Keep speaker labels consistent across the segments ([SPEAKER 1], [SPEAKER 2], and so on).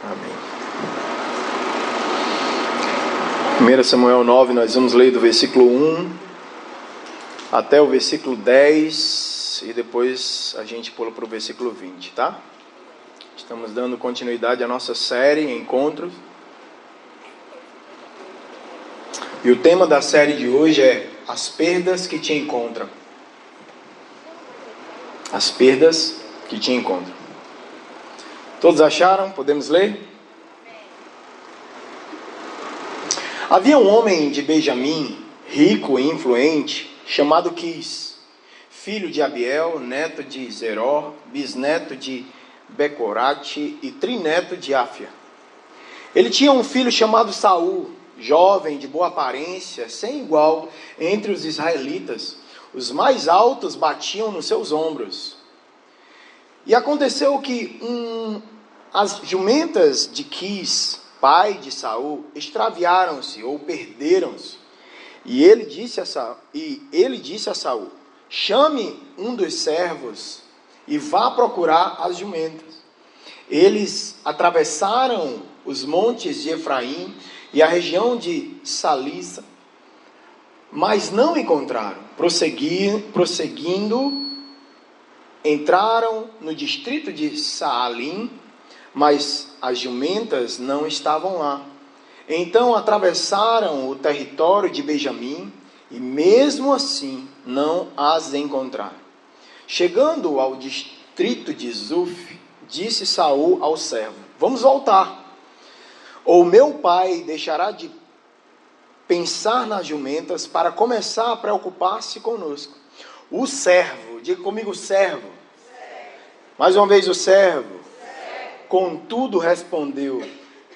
[SPEAKER 1] Amém. 1 Samuel 9, nós vamos ler do versículo 1 até o versículo 10 e depois a gente pula para o versículo 20, tá? Estamos dando continuidade à nossa série Encontros. E o tema da série de hoje é As perdas que te encontram. As perdas que te encontram. Todos acharam? Podemos ler? Havia um homem de Benjamim, rico e influente, chamado Quis, filho de Abiel, neto de Zeror, bisneto de Becorate e trineto de Áfia. Ele tinha um filho chamado Saul, jovem, de boa aparência, sem igual entre os israelitas. Os mais altos batiam nos seus ombros. E aconteceu que as jumentas de Quis, pai de Saul, extraviaram-se ou perderam-se. E ele disse a Saul: chame um dos servos e vá procurar as jumentas. Eles atravessaram os montes de Efraim e a região de Salissa, mas não encontraram. Prosseguindo, entraram no distrito de Saalim, mas as jumentas não estavam lá. Então atravessaram o território de Benjamim e mesmo assim não as encontraram. Chegando ao distrito de Zuf, disse Saul ao servo: vamos voltar, ou meu pai deixará de pensar nas jumentas para começar a preocupar-se conosco. O servo, diga comigo, servo. Mais uma vez o servo. Contudo respondeu: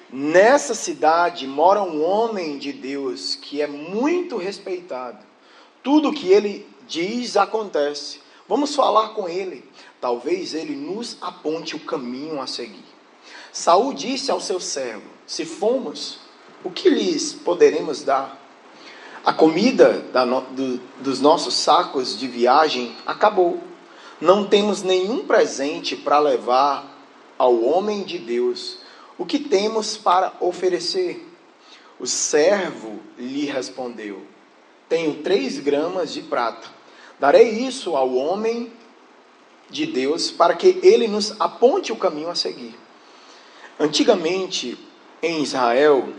[SPEAKER 1] nessa cidade mora um homem de Deus que é muito respeitado. Tudo o que ele diz acontece. Vamos falar com ele. Talvez ele nos aponte o caminho a seguir. Saul disse ao seu servo: se formos, o que lhes poderemos dar? A comida dos nossos sacos de viagem acabou. Não temos nenhum presente para levar ao homem de Deus. O que temos para oferecer? O servo lhe respondeu: tenho 3 gramas de prata. Darei isso ao homem de Deus para que ele nos aponte o caminho a seguir. Antigamente, em Israel,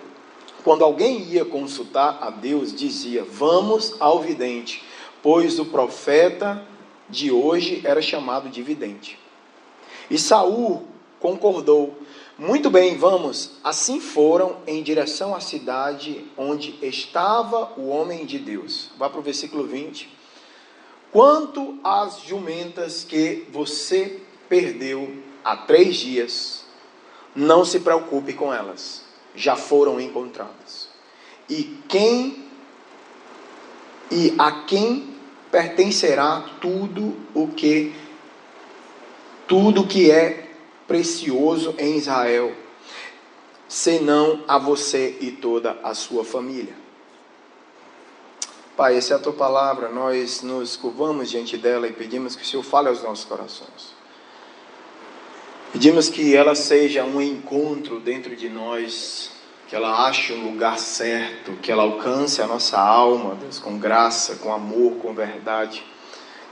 [SPEAKER 1] quando alguém ia consultar a Deus, dizia: vamos ao vidente, pois o profeta de hoje era chamado de vidente. E Saul concordou: muito bem, vamos. Assim foram em direção à cidade onde estava o homem de Deus. Vá para o versículo 20. Quanto às jumentas que você perdeu há 3 dias, não se preocupe com elas, já foram encontradas. E a quem pertencerá tudo que é precioso em Israel, senão a você e toda a sua família. Pai, essa é a tua palavra, nós nos curvamos diante dela e pedimos que o Senhor fale aos nossos corações. Pedimos que ela seja um encontro dentro de nós, que ela ache um lugar certo, que ela alcance a nossa alma, Deus, com graça, com amor, com verdade,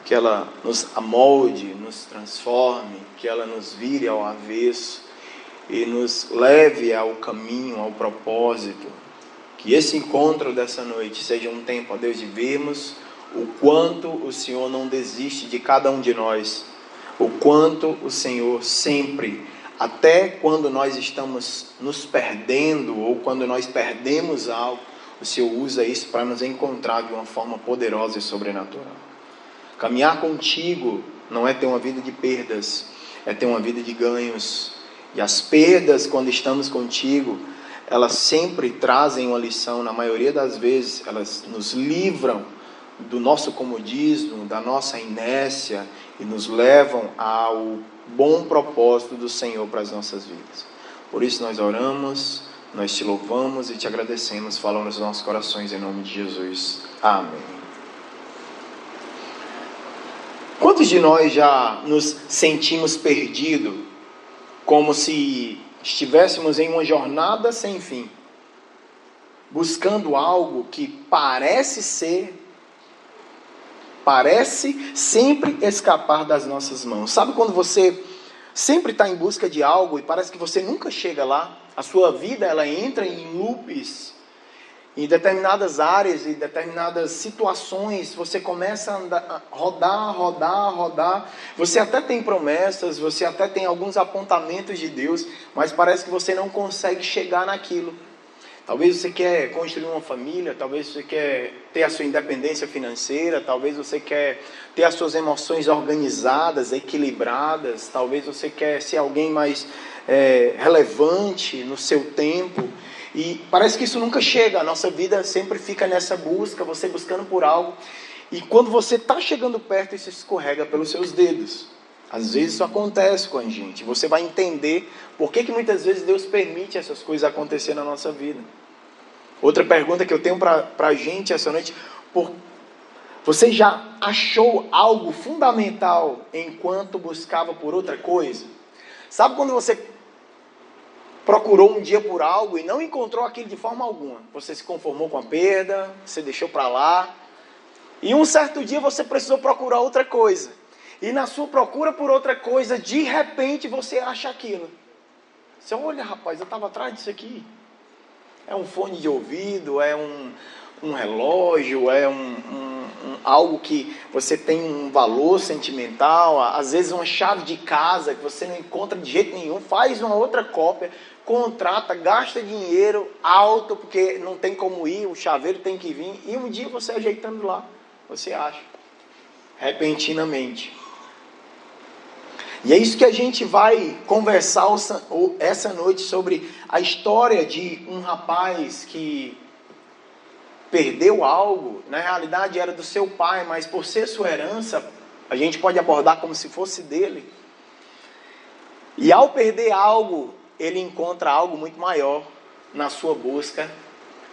[SPEAKER 1] que ela nos amolde, nos transforme, que ela nos vire ao avesso e nos leve ao caminho, ao propósito. Que esse encontro dessa noite seja um tempo, ó Deus, de vermos o quanto o Senhor não desiste de cada um de nós, o quanto o Senhor sempre, até quando nós estamos nos perdendo ou quando nós perdemos algo, o Senhor usa isso para nos encontrar de uma forma poderosa e sobrenatural. Caminhar contigo não é ter uma vida de perdas, é ter uma vida de ganhos. E as perdas, quando estamos contigo, elas sempre trazem uma lição. Na maioria das vezes, elas nos livram do nosso comodismo, da nossa inércia e nos levam ao bom propósito do Senhor para as nossas vidas. Por isso nós oramos, nós te louvamos e te agradecemos. Fala nos nossos corações em nome de Jesus. Amém. Quantos de nós já nos sentimos perdidos, como se estivéssemos em uma jornada sem fim, buscando algo que parece sempre escapar das nossas mãos. Sabe quando você sempre está em busca de algo e parece que você nunca chega lá? A sua vida, ela entra em loops. Em determinadas áreas, em determinadas situações, você começa a rodar. Você até tem promessas, você até tem alguns apontamentos de Deus, mas parece que você não consegue chegar naquilo. Talvez você quer construir uma família, talvez você quer ter a sua independência financeira, talvez você quer ter as suas emoções organizadas, equilibradas, talvez você quer ser alguém mais relevante no seu tempo. E parece que isso nunca chega, a nossa vida sempre fica nessa busca, você buscando por algo. E quando você está chegando perto, isso escorrega pelos seus dedos. Às vezes isso acontece com a gente. Você vai entender por que muitas vezes Deus permite essas coisas acontecerem na nossa vida. Outra pergunta que eu tenho para a gente essa noite: você já achou algo fundamental enquanto buscava por outra coisa? Sabe quando você procurou um dia por algo e não encontrou aquilo de forma alguma? Você se conformou com a perda, você deixou para lá. E um certo dia você precisou procurar outra coisa. E na sua procura por outra coisa, de repente você acha aquilo. Você olha, rapaz, eu estava atrás disso aqui. É um fone de ouvido, é um relógio, é algo que você tem um valor sentimental, às vezes uma chave de casa que você não encontra de jeito nenhum, faz uma outra cópia, contrata, gasta dinheiro alto, porque não tem como ir, o chaveiro tem que vir, e um dia você ajeitando lá, você acha, repentinamente. E é isso que a gente vai conversar essa noite, sobre a história de um rapaz que perdeu algo. Na realidade era do seu pai, mas por ser sua herança, a gente pode abordar como se fosse dele. E ao perder algo, ele encontra algo muito maior na sua busca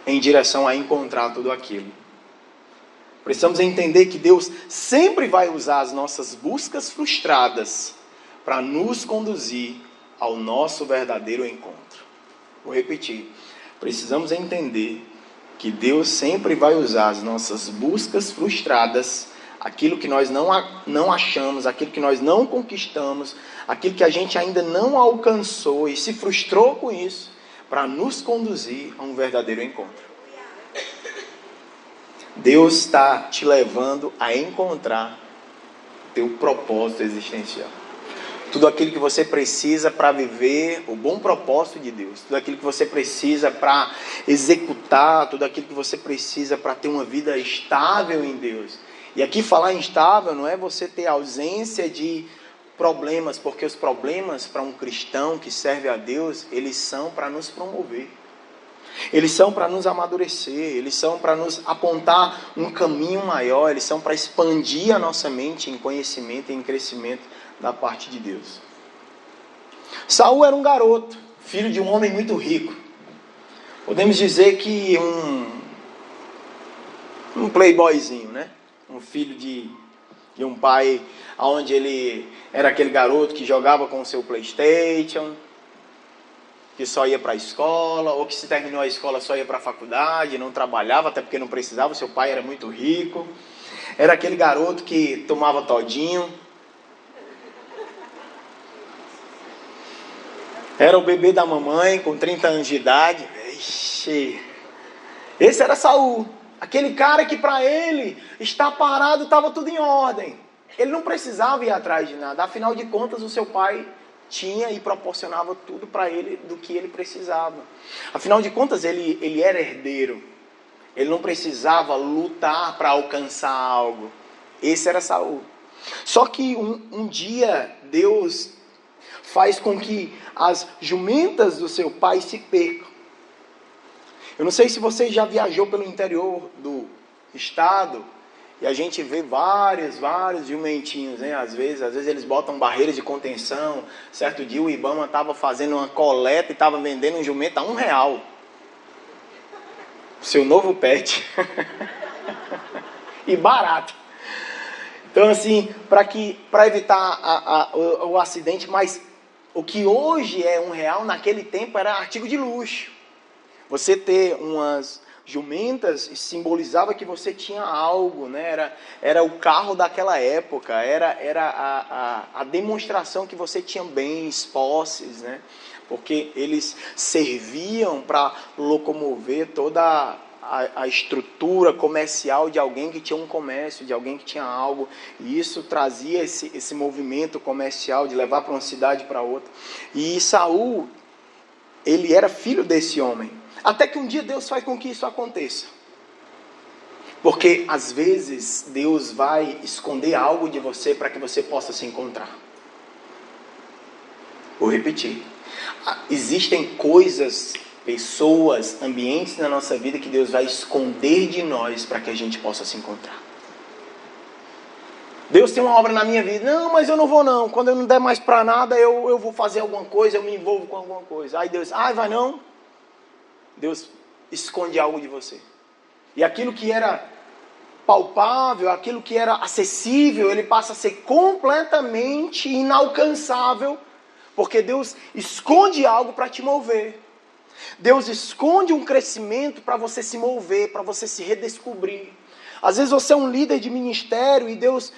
[SPEAKER 1] em direção a encontrar tudo aquilo. Precisamos entender que Deus sempre vai usar as nossas buscas frustradas para nos conduzir ao nosso verdadeiro encontro. Vou repetir. Precisamos entender que Deus sempre vai usar as nossas buscas frustradas, aquilo que nós não achamos, aquilo que nós não conquistamos, aquilo que a gente ainda não alcançou e se frustrou com isso, para nos conduzir a um verdadeiro encontro. Deus está te levando a encontrar teu propósito existencial. Tudo aquilo que você precisa para viver o bom propósito de Deus. Tudo aquilo que você precisa para executar. Tudo aquilo que você precisa para ter uma vida estável em Deus. E aqui falar em estável não é você ter ausência de problemas. Porque os problemas para um cristão que serve a Deus, eles são para nos promover. Eles são para nos amadurecer. Eles são para nos apontar um caminho maior. Eles são para expandir a nossa mente em conhecimento e em crescimento da parte de Deus. Saul era um garoto, filho de um homem muito rico. Podemos dizer que um playboyzinho, né? Um filho de um pai onde ele era aquele garoto que jogava com o seu PlayStation, que só ia para a escola, ou que se terminou a escola só ia para a faculdade, não trabalhava, até porque não precisava, seu pai era muito rico. Era aquele garoto que tomava todinho. Era o bebê da mamãe, com 30 anos de idade. Ixi. Esse era Saul. Aquele cara que para ele, estar parado, estava tudo em ordem. Ele não precisava ir atrás de nada. Afinal de contas, o seu pai tinha e proporcionava tudo para ele do que ele precisava. Afinal de contas, ele era herdeiro. Ele não precisava lutar para alcançar algo. Esse era Saul. Só que um dia, Deus faz com que as jumentas do seu pai se percam. Eu não sei se você já viajou pelo interior do estado, e a gente vê vários jumentinhos, né? Às vezes eles botam barreiras de contenção. Certo dia o Ibama estava fazendo uma coleta e estava vendendo um jumento a R$1. Seu novo pet. E barato. Então assim, para evitar o acidente, mas O que hoje é R$1, naquele tempo era artigo de luxo. Você ter umas jumentas simbolizava que você tinha algo, né? Era o carro daquela época, era a demonstração que você tinha bens, posses, né? Porque eles serviam para locomover toda a estrutura comercial de alguém que tinha um comércio, de alguém que tinha algo, e isso trazia esse movimento comercial de levar para uma cidade para outra. E Saul, ele era filho desse homem, até que um dia Deus faz com que isso aconteça, porque às vezes Deus vai esconder algo de você para que você possa se encontrar. Vou repetir, existem coisas, pessoas, ambientes na nossa vida que Deus vai esconder de nós para que a gente possa se encontrar. Deus tem uma obra na minha vida. Não, mas eu não vou não. Quando eu não der mais para nada, eu vou fazer alguma coisa, eu me envolvo com alguma coisa. Aí Deus, vai não. Deus esconde algo de você. E aquilo que era palpável, aquilo que era acessível, ele passa a ser completamente inalcançável, porque Deus esconde algo para te mover. Deus esconde um crescimento para você se mover, para você se redescobrir. Às vezes você é um líder de ministério e Deus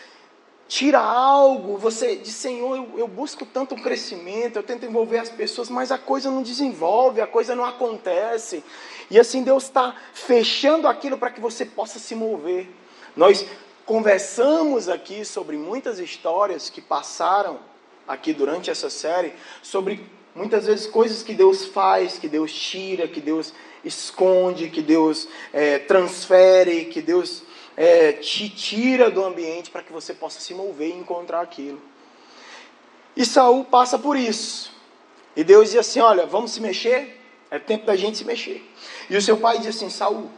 [SPEAKER 1] tira algo, você diz, Senhor, eu busco tanto um crescimento, eu tento envolver as pessoas, mas a coisa não desenvolve, a coisa não acontece. E assim Deus está fechando aquilo para que você possa se mover. Nós conversamos aqui sobre muitas histórias que passaram aqui durante essa série, sobre muitas vezes coisas que Deus faz, que Deus tira, que Deus esconde, que Deus transfere, que Deus te tira do ambiente para que você possa se mover e encontrar aquilo. E Saul passa por isso. E Deus diz assim, olha, vamos se mexer? É tempo da gente se mexer. E o seu pai diz assim, Saul,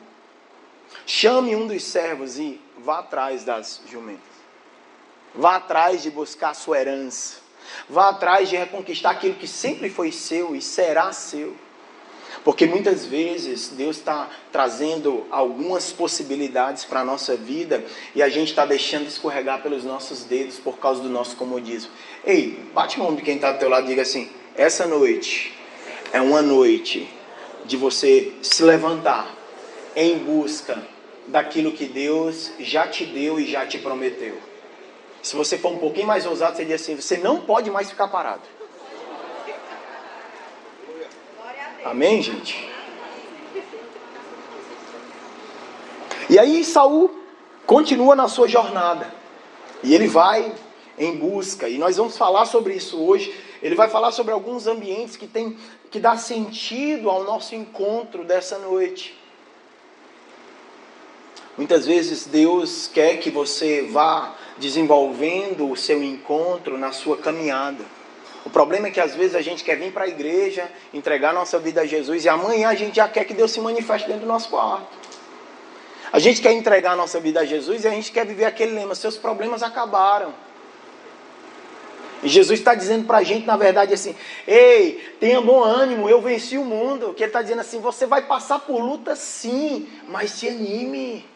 [SPEAKER 1] chame um dos servos e vá atrás das jumentas. Vá atrás de buscar a sua herança. Vá atrás de reconquistar aquilo que sempre foi seu e será seu. Porque muitas vezes Deus está trazendo algumas possibilidades para a nossa vida e a gente está deixando escorregar pelos nossos dedos por causa do nosso comodismo. Ei, bate a mão de quem está do teu lado e diga assim, essa noite é uma noite de você se levantar em busca daquilo que Deus já te deu e já te prometeu. Se você for um pouquinho mais ousado, você diz assim, você não pode mais ficar parado. Amém, gente? E aí Saul continua na sua jornada. E ele vai em busca. E nós vamos falar sobre isso hoje. Ele vai falar sobre alguns ambientes que dá sentido ao nosso encontro dessa noite. Muitas vezes Deus quer que você vá desenvolvendo o seu encontro na sua caminhada. O problema é que às vezes a gente quer vir para a igreja, entregar nossa vida a Jesus e amanhã a gente já quer que Deus se manifeste dentro do nosso quarto. A gente quer entregar nossa vida a Jesus e a gente quer viver aquele lema, seus problemas acabaram. E Jesus está dizendo para a gente, na verdade, assim, ei, tenha bom ânimo, eu venci o mundo. Que ele está dizendo assim, você vai passar por luta sim, mas se anime.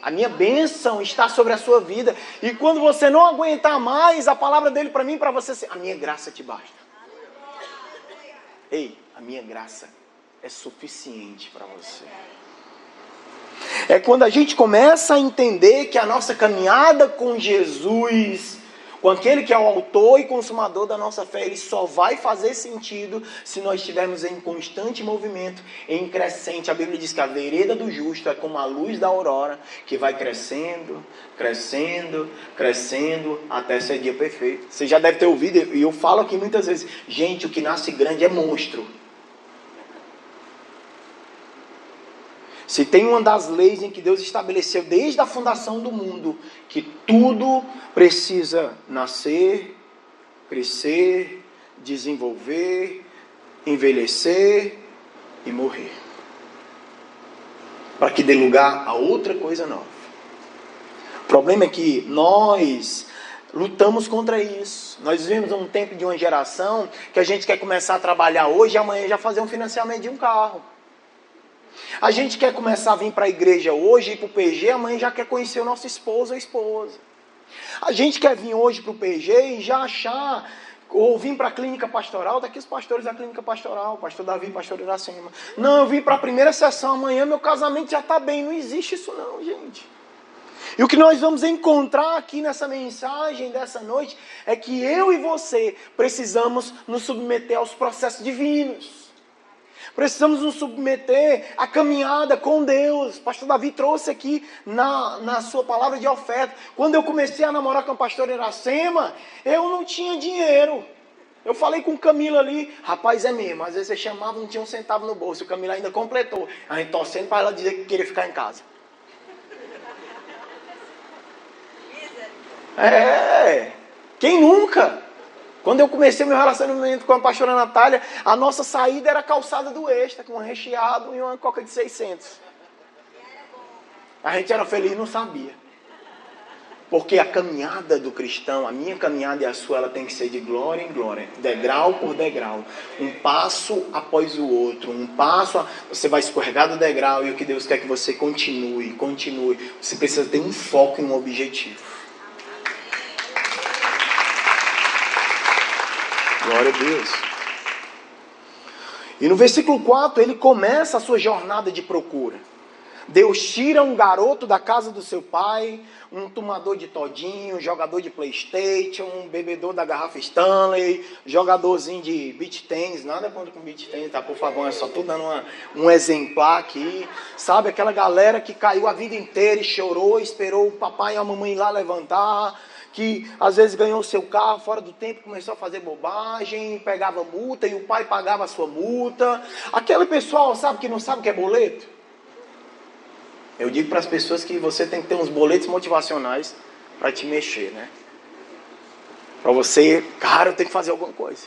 [SPEAKER 1] A minha bênção está sobre a sua vida. E quando você não aguentar mais, a palavra dele para mim e para você assim, a minha graça te basta. Ei, a minha graça é suficiente para você. É quando a gente começa a entender que a nossa caminhada com Jesus, com aquele que é o autor e consumador da nossa fé, ele só vai fazer sentido se nós estivermos em constante movimento, em crescente. A Bíblia diz que a vereda do justo é como a luz da aurora, que vai crescendo, crescendo, crescendo, até ser dia perfeito. Você já deve ter ouvido, e eu falo aqui muitas vezes, gente, o que nasce grande é monstro. Se tem uma das leis em que Deus estabeleceu desde a fundação do mundo, que tudo precisa nascer, crescer, desenvolver, envelhecer e morrer. Para que dê lugar a outra coisa nova. O problema é que nós lutamos contra isso. Nós vivemos um tempo de uma geração que a gente quer começar a trabalhar hoje e amanhã já fazer um financiamento de um carro. A gente quer começar a vir para a igreja hoje, ir para o PG, amanhã já quer conhecer o nosso esposo ou esposa. A gente quer vir hoje para o PG e já achar Ou vim para a clínica pastoral, daqui os pastores da clínica pastoral, pastor Davi, pastor Iracema. Não, eu vim para a primeira sessão amanhã, meu casamento já está bem. Não existe isso não, gente. E o que nós vamos encontrar aqui nessa mensagem dessa noite é que eu e você precisamos nos submeter aos processos divinos. Precisamos nos submeter à caminhada com Deus. Pastor Davi trouxe aqui na sua palavra de oferta. Quando eu comecei a namorar com a pastora Iracema, eu não tinha dinheiro. Eu falei com o Camilo ali, rapaz, é mesmo. Às vezes você chamava, não tinha um centavo no bolso. O Camilo ainda completou. A gente torcendo para ela dizer que queria ficar em casa. Quem nunca? Quando eu comecei meu relacionamento com a pastora Natália, a nossa saída era a calçada do Extra, com um recheado e uma coca de 600. A gente era feliz e não sabia. Porque a caminhada do cristão, a minha caminhada e a sua, ela tem que ser de glória em glória, degrau por degrau, um passo após o outro, você vai escorregar do degrau e o que Deus quer que você continue. Você precisa ter um foco e um objetivo. Glória a Deus. E no versículo 4, ele começa a sua jornada de procura. Deus tira um garoto da casa do seu pai, um tomador de todinho, jogador de PlayStation, um bebedor da garrafa Stanley, jogadorzinho de beach tennis, nada contra com beach tennis, tá? Por favor, é só tô dando um exemplar aqui. Sabe, aquela galera que caiu a vida inteira e chorou, esperou o papai e a mamãe ir lá levantar, que às vezes ganhou o seu carro fora do tempo, começou a fazer bobagem, pegava multa e o pai pagava a sua multa. Aquele pessoal, sabe, que não sabe o que é boleto? Eu digo para as pessoas que você tem que ter uns boletos motivacionais para te mexer, né? Para você, cara, eu tenho que fazer alguma coisa.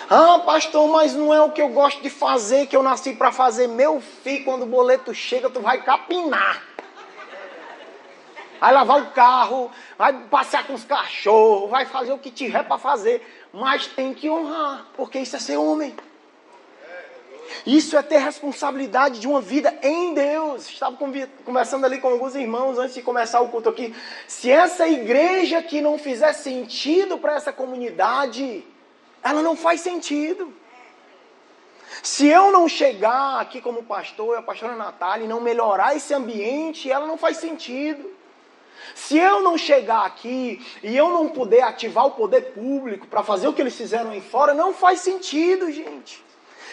[SPEAKER 1] Ah, pastor, mas não é o que eu gosto de fazer, que eu nasci para fazer. Meu filho, quando o boleto chega, tu vai capinar. Vai lavar o carro, vai passear com os cachorros, vai fazer o que tiver para fazer. Mas tem que honrar, porque isso é ser homem. Isso é ter responsabilidade de uma vida em Deus. Estava conversando ali com alguns irmãos antes de começar o culto aqui. Se essa igreja aqui não fizer sentido para essa comunidade, ela não faz sentido. Se eu não chegar aqui como pastor, a pastora Natália, e não melhorar esse ambiente, ela não faz sentido. Se eu não chegar aqui e eu não puder ativar o poder público para fazer o que eles fizeram aí fora, não faz sentido, gente.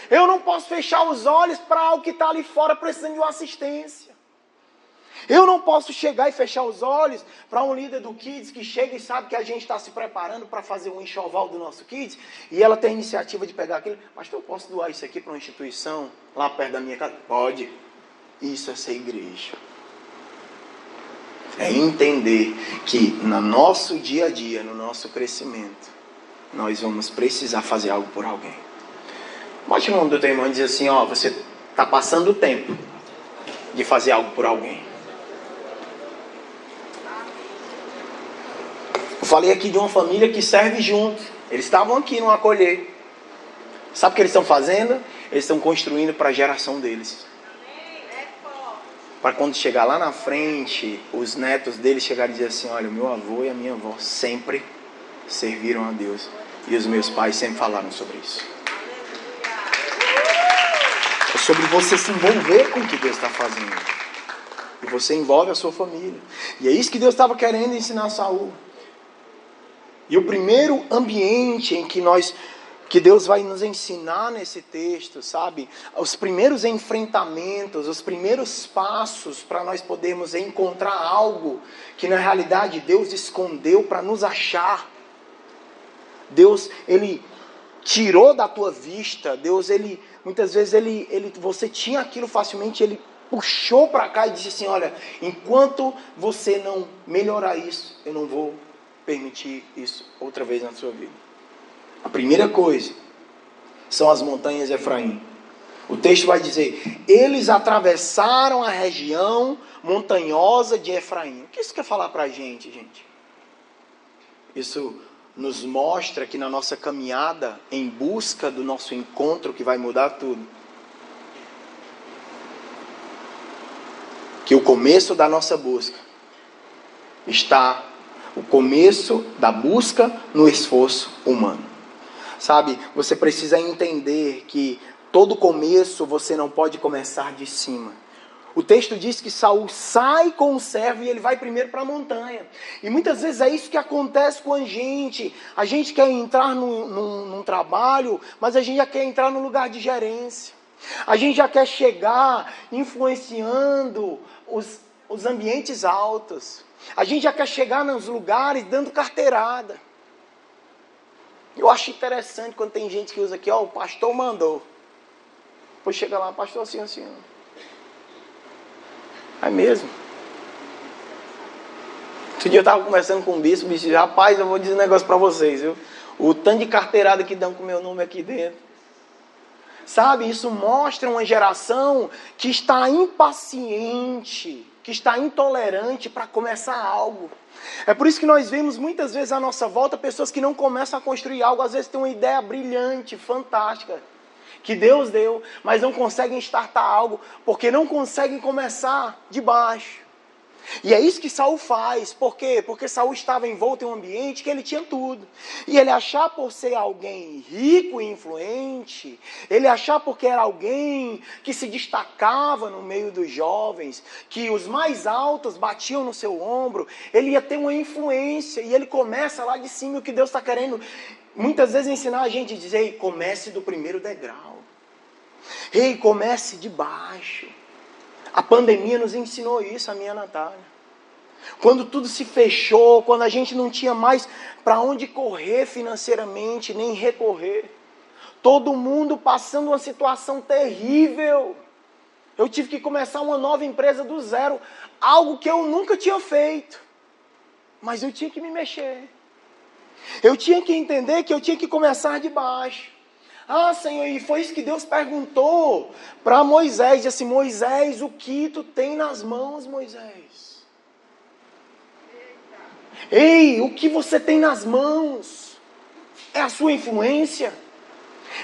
[SPEAKER 1] Eu não posso fechar os olhos para algo que está ali fora precisando de uma assistência. Eu não posso chegar e fechar os olhos para um líder do Kids que chega e sabe que a gente está se preparando para fazer um enxoval do nosso Kids e ela tem a iniciativa de pegar aquilo. Mas eu posso doar isso aqui para uma instituição lá perto da minha casa? Pode. Isso é ser igreja. É entender que no nosso dia a dia, no nosso crescimento, nós vamos precisar fazer algo por alguém. Bote no nome do teu irmão e diz assim, ó, você está passando o tempo de fazer algo por alguém. Eu falei aqui de uma família que serve junto. Eles estavam aqui no acolher. Sabe o que eles estão fazendo? Eles estão construindo para a geração deles. Para quando chegar lá na frente, os netos deles chegarem e dizer assim, olha, o meu avô e a minha avó sempre serviram a Deus. E os meus pais sempre falaram sobre isso. É sobre você se envolver com o que Deus está fazendo. E você envolve a sua família. E é isso que Deus estava querendo ensinar a Saul. E o primeiro ambiente em que Deus vai nos ensinar nesse texto, sabe? Os primeiros enfrentamentos, os primeiros passos para nós podermos encontrar algo que na realidade Deus escondeu para nos achar. Deus, Ele tirou da tua vista. Deus, muitas vezes, você tinha aquilo facilmente, Ele puxou para cá e disse assim, olha, enquanto você não melhorar isso, eu não vou permitir isso outra vez na sua vida. A primeira coisa são as montanhas de Efraim. O texto vai dizer, eles atravessaram a região montanhosa de Efraim. O que isso quer falar para a gente, gente? Isso nos mostra que na nossa caminhada em busca do nosso encontro que vai mudar tudo, que o começo da nossa busca está O começo da busca no esforço humano. Sabe, você precisa entender que todo começo você não pode começar de cima. O texto diz que Saul sai com o servo e ele vai primeiro para a montanha. E muitas vezes é isso que acontece com a gente. A gente quer entrar num trabalho, mas a gente já quer entrar no lugar de gerência. A gente já quer chegar influenciando os ambientes altos. A gente já quer chegar nos lugares dando carteirada. Eu acho interessante quando tem gente que usa aqui, ó, o pastor mandou. Depois chega lá, pastor assim, assim, ó. É mesmo. Outro dia eu estava conversando com o bispo disse, rapaz, eu vou dizer um negócio para vocês, viu? O tanto de carteirada que dão com o meu nome aqui dentro. Sabe, isso mostra uma geração que está impaciente, que está intolerante para começar algo. É por isso que nós vemos muitas vezes à nossa volta pessoas que não começam a construir algo, às vezes têm uma ideia brilhante, fantástica, que Deus deu, mas não conseguem startar algo, porque não conseguem começar de baixo. E é isso que Saul faz. Por quê? Porque Saul estava envolto em um ambiente que ele tinha tudo. E ele achar por ser alguém rico e influente, ele achar porque era alguém que se destacava no meio dos jovens, que os mais altos batiam no seu ombro, ele ia ter uma influência. E ele começa lá de cima. O que Deus está querendo muitas vezes ensinar a gente a dizer, ei, comece do primeiro degrau. Ei, comece de baixo. A pandemia nos ensinou isso, a minha Natália. Quando tudo se fechou, quando a gente não tinha mais para onde correr financeiramente, nem recorrer. Todo mundo passando uma situação terrível. Eu tive que começar uma nova empresa do zero. Algo que eu nunca tinha feito. Mas eu tinha que me mexer. Eu tinha que entender que eu tinha que começar de baixo. Ah, Senhor, e foi isso que Deus perguntou para Moisés. Disse assim, Moisés, o que tu tem nas mãos, Moisés? Ei, o que você tem nas mãos? É a sua influência?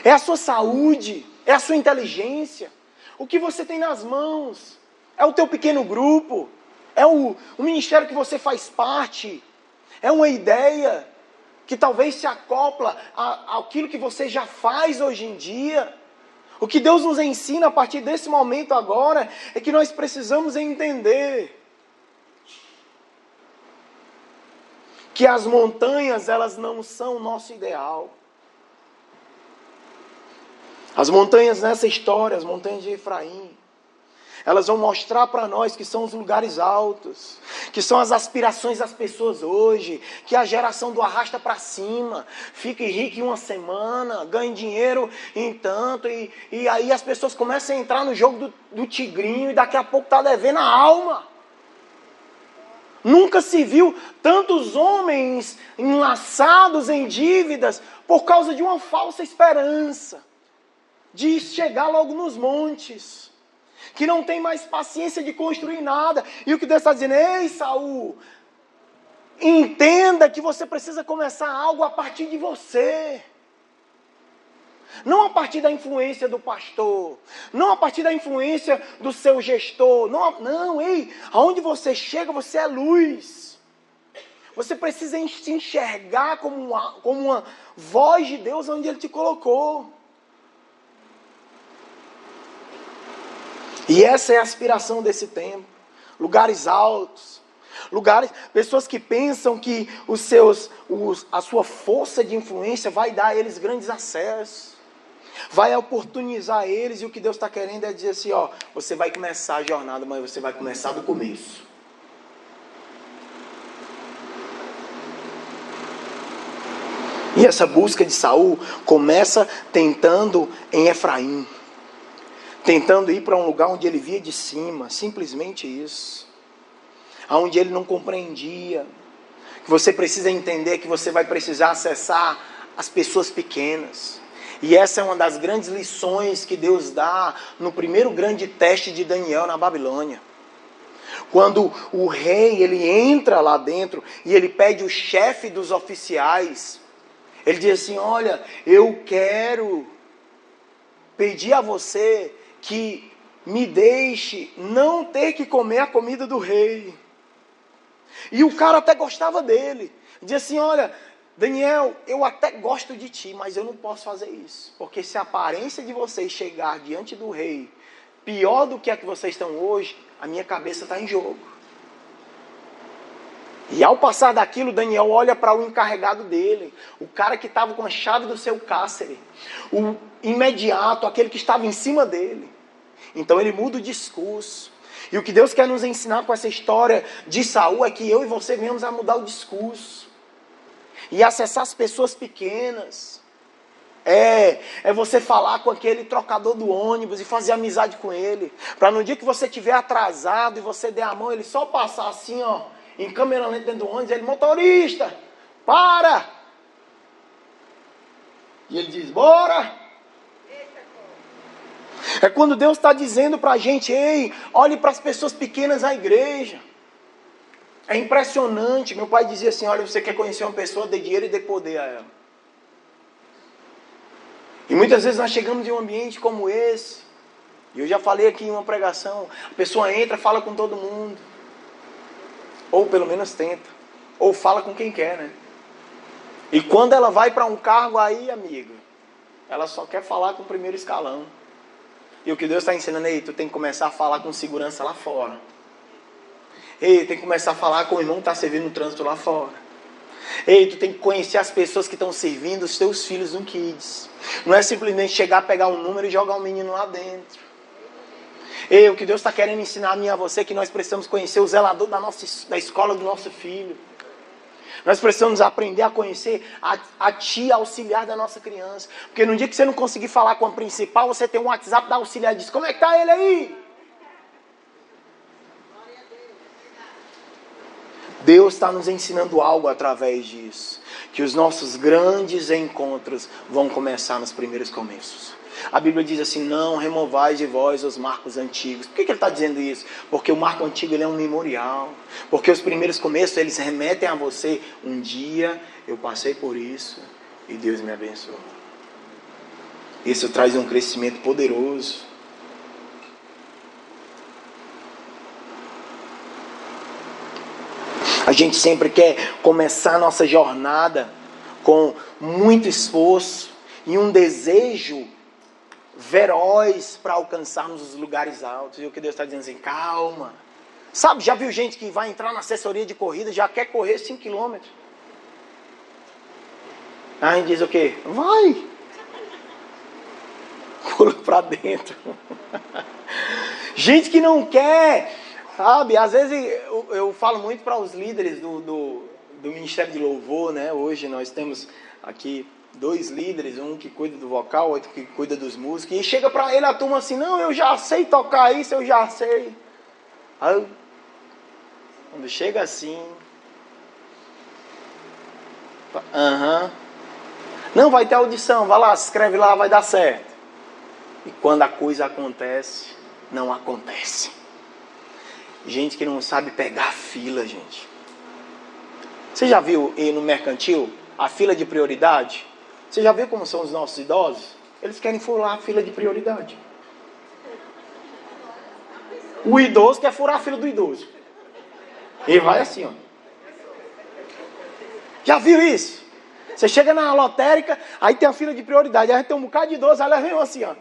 [SPEAKER 1] É a sua saúde? É a sua inteligência? O que você tem nas mãos? É o teu pequeno grupo? É o ministério que você faz parte? É uma ideia que talvez se acopla àquilo que você já faz hoje em dia? O que Deus nos ensina a partir desse momento agora é que nós precisamos entender que as montanhas, elas não são o nosso ideal. As montanhas nessa história, as montanhas de Efraim, elas vão mostrar para nós que são os lugares altos, que são as aspirações das pessoas hoje, que a geração do arrasta para cima, fique rico em uma semana, ganhe dinheiro em tanto, e aí as pessoas começam a entrar no jogo do tigrinho e daqui a pouco está devendo a alma. Nunca se viu tantos homens enlaçados em dívidas por causa de uma falsa esperança, de chegar logo nos montes. Que não tem mais paciência de construir nada. E o que Deus está dizendo, ei Saul, entenda que você precisa começar algo a partir de você. Não a partir da influência do pastor. Não a partir da influência do seu gestor. Não, ei, aonde você chega, você é luz. Você precisa se enxergar como uma voz de Deus onde Ele te colocou. E essa é a aspiração desse tempo. Lugares altos. Pessoas que pensam que a sua força de influência vai dar a eles grandes acessos. Vai oportunizar eles. E o que Deus está querendo é dizer assim, ó, você vai começar a jornada, mas você vai começar do começo. E essa busca de Saul começa tentando em Efraim. Tentando ir para um lugar onde ele via de cima, simplesmente isso. Onde ele não compreendia. Que você precisa entender que você vai precisar acessar as pessoas pequenas. E essa é uma das grandes lições que Deus dá no primeiro grande teste de Daniel na Babilônia. Quando o rei, ele entra lá dentro e ele pede o chefe dos oficiais. Ele diz assim, olha, eu quero pedir a você que me deixe não ter que comer a comida do rei. E o cara até gostava dele. Dizia assim, olha, Daniel, eu até gosto de ti, mas eu não posso fazer isso. Porque se a aparência de vocês chegar diante do rei pior do que a que vocês estão hoje, a minha cabeça está em jogo. E ao passar daquilo, Daniel olha para o encarregado dele, o cara que estava com a chave do seu cárcere, o imediato, aquele que estava em cima dele. Então ele muda o discurso. E o que Deus quer nos ensinar com essa história de Saul é que eu e você venhamos a mudar o discurso. E acessar as pessoas pequenas. É você falar com aquele trocador do ônibus e fazer amizade com ele. Para no dia que você estiver atrasado e você der a mão, ele só passar assim, ó, em câmera lenta dentro do ônibus, ele, motorista, para! E ele diz, bora! É quando Deus está dizendo para a gente, ei, olhe para as pessoas pequenas da igreja. É impressionante. Meu pai dizia assim, olha, você quer conhecer uma pessoa, dê dinheiro e dê poder a ela. E muitas vezes nós chegamos em um ambiente como esse, e eu já falei aqui em uma pregação, a pessoa entra, fala com todo mundo. Ou pelo menos tenta. Ou fala com quem quer, né? E quando ela vai para um cargo aí, amigo, ela só quer falar com o primeiro escalão. E o que Deus está ensinando aí, tu tem que começar a falar com segurança lá fora. Ei, tem que começar a falar com o irmão que está servindo no trânsito lá fora. Ei, tu tem que conhecer as pessoas que estão servindo os teus filhos no Kids. Não é simplesmente chegar, pegar um número e jogar um menino lá dentro. Ei, o que Deus está querendo ensinar a mim e a você é que nós precisamos conhecer o zelador da escola do nosso filho. Nós precisamos aprender a conhecer a tia auxiliar da nossa criança. Porque no dia que você não conseguir falar com a principal, você tem um WhatsApp da auxiliar e diz, como é que está ele aí? Deus está nos ensinando algo através disso. Que os nossos grandes encontros vão começar nos primeiros começos. A Bíblia diz assim, não removais de vós os marcos antigos. Por que ele está dizendo isso? Porque o marco antigo ele é um memorial. Porque os primeiros começos eles remetem a você. Um dia eu passei por isso e Deus me abençoou. Isso traz um crescimento poderoso. A gente sempre quer começar a nossa jornada com muito esforço e um desejo veroz para alcançarmos os lugares altos. E o que Deus está dizendo assim, calma. Sabe, já viu gente que vai entrar na assessoria de corrida, já quer correr 5 km. Aí a gente diz o quê? Vai! Pula para dentro. Gente que não quer, sabe? Às vezes eu falo muito para os líderes do Ministério de Louvor, né? Hoje nós temos aqui 2 líderes, um que cuida do vocal, outro que cuida dos músicos, e chega para ele a turma assim, não, eu já sei tocar isso, eu já sei. Aí, quando chega assim, não, vai ter audição, vai lá, se inscreve lá, vai dar certo. E quando a coisa acontece, não acontece. Gente que não sabe pegar fila, gente. Você já viu no mercantil a fila de prioridade? Você já viu como são os nossos idosos? Eles querem furar a fila de prioridade. O idoso quer furar a fila do idoso. Ele vai assim, ó. Já viu isso? Você chega na lotérica, aí tem a fila de prioridade. Aí tem um bocado de idoso, aí elas vêm assim, ó.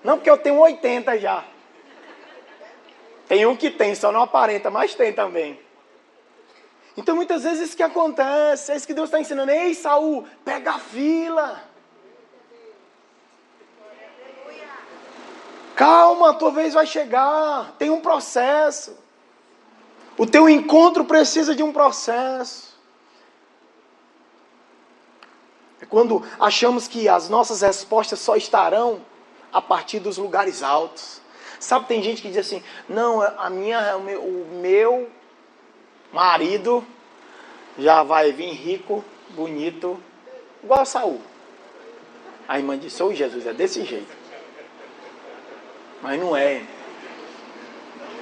[SPEAKER 1] Não, porque eu tenho 80 já. Tem um que tem, só não aparenta, mas tem também. Então muitas vezes isso que acontece, é isso que Deus está ensinando. Ei, Saul, pega a fila. Calma, a tua vez vai chegar. Tem um processo. O teu encontro precisa de um processo. É quando achamos que as nossas respostas só estarão a partir dos lugares altos. Sabe, tem gente que diz assim, não, o meu marido já vai vir rico, bonito, igual a Saul. A irmã disse, ô Jesus, é desse jeito. Mas não é.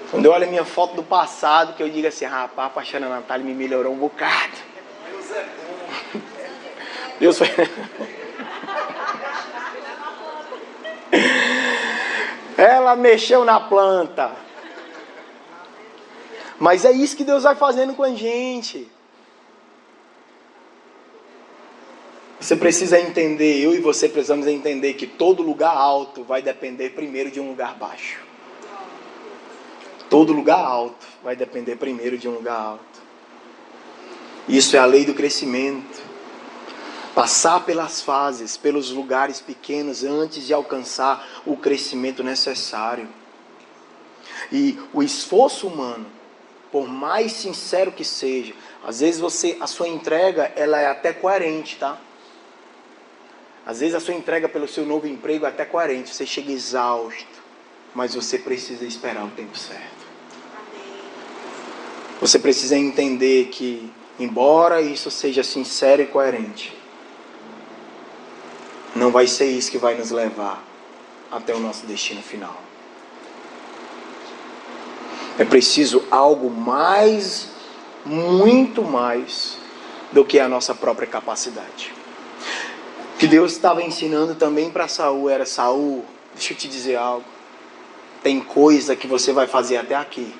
[SPEAKER 1] Quando eu olho a minha foto do passado, que eu digo assim, rapaz, a pastora Natália me melhorou um bocado. Deus é bom. Deus foi... Ela mexeu na planta. Mas é isso que Deus vai fazendo com a gente. Você precisa entender, eu e você precisamos entender que todo lugar alto vai depender primeiro de um lugar baixo. Todo lugar alto vai depender primeiro de um lugar alto. Isso é a lei do crescimento. Passar pelas fases, pelos lugares pequenos antes de alcançar o crescimento necessário. E o esforço humano, por mais sincero que seja, às vezes a sua entrega ela é até coerente, tá? Às vezes a sua entrega pelo seu novo emprego é até coerente, você chega exausto, mas você precisa esperar o tempo certo. Você precisa entender que, embora isso seja sincero e coerente, não vai ser isso que vai nos levar até o nosso destino final. É preciso algo mais, muito mais, do que a nossa própria capacidade. O que Deus estava ensinando também para Saul era: Saul, deixa eu te dizer algo. Tem coisa que você vai fazer até aqui,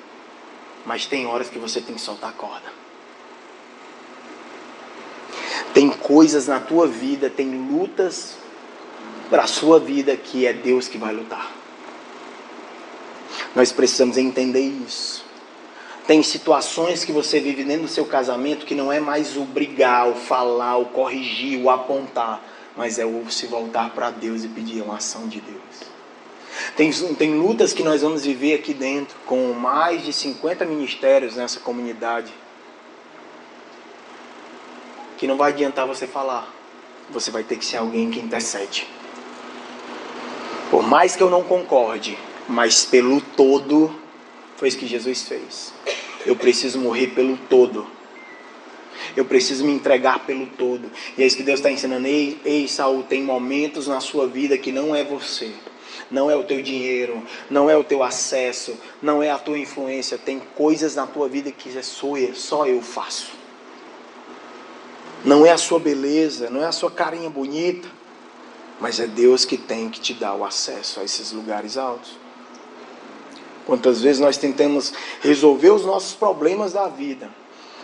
[SPEAKER 1] mas tem horas que você tem que soltar a corda. Tem coisas na tua vida, tem lutas para a sua vida que é Deus que vai lutar. Nós precisamos entender isso. Tem situações que você vive dentro do seu casamento que não é mais o brigar, o falar, o corrigir, o apontar, mas é o se voltar para Deus e pedir uma ação de Deus. Tem lutas que nós vamos viver aqui dentro, com mais de 50 ministérios nessa comunidade, que não vai adiantar você falar. Você vai ter que ser alguém que intercede. Por mais que eu não concorde, mas pelo todo, foi isso que Jesus fez. Eu preciso morrer pelo todo. Eu preciso me entregar pelo todo. E é isso que Deus está ensinando. Ei, Saul, tem momentos na sua vida que não é você. Não é o teu dinheiro, não é o teu acesso, não é a tua influência. Tem coisas na tua vida que só eu faço. Não é a sua beleza, não é a sua carinha bonita, mas é Deus que tem que te dar o acesso a esses lugares altos. Quantas vezes nós tentamos resolver os nossos problemas da vida,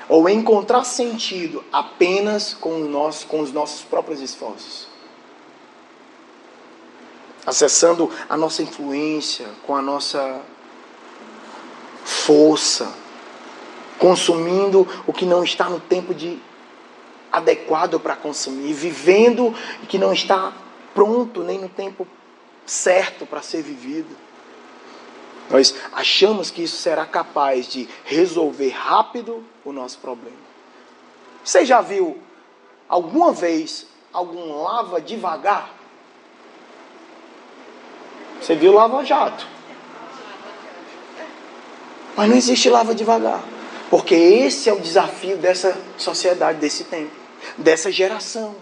[SPEAKER 1] ou encontrar sentido apenas com os nossos próprios esforços, acessando a nossa influência, com a nossa força, consumindo o que não está no tempo adequado para consumir, vivendo o que não está pronto nem no tempo certo para ser vivido. Nós achamos que isso será capaz de resolver rápido o nosso problema. Você já viu alguma vez algum lava devagar? Você viu lava-jato. Mas não existe lava devagar. Porque esse é o desafio dessa sociedade, desse tempo, dessa geração.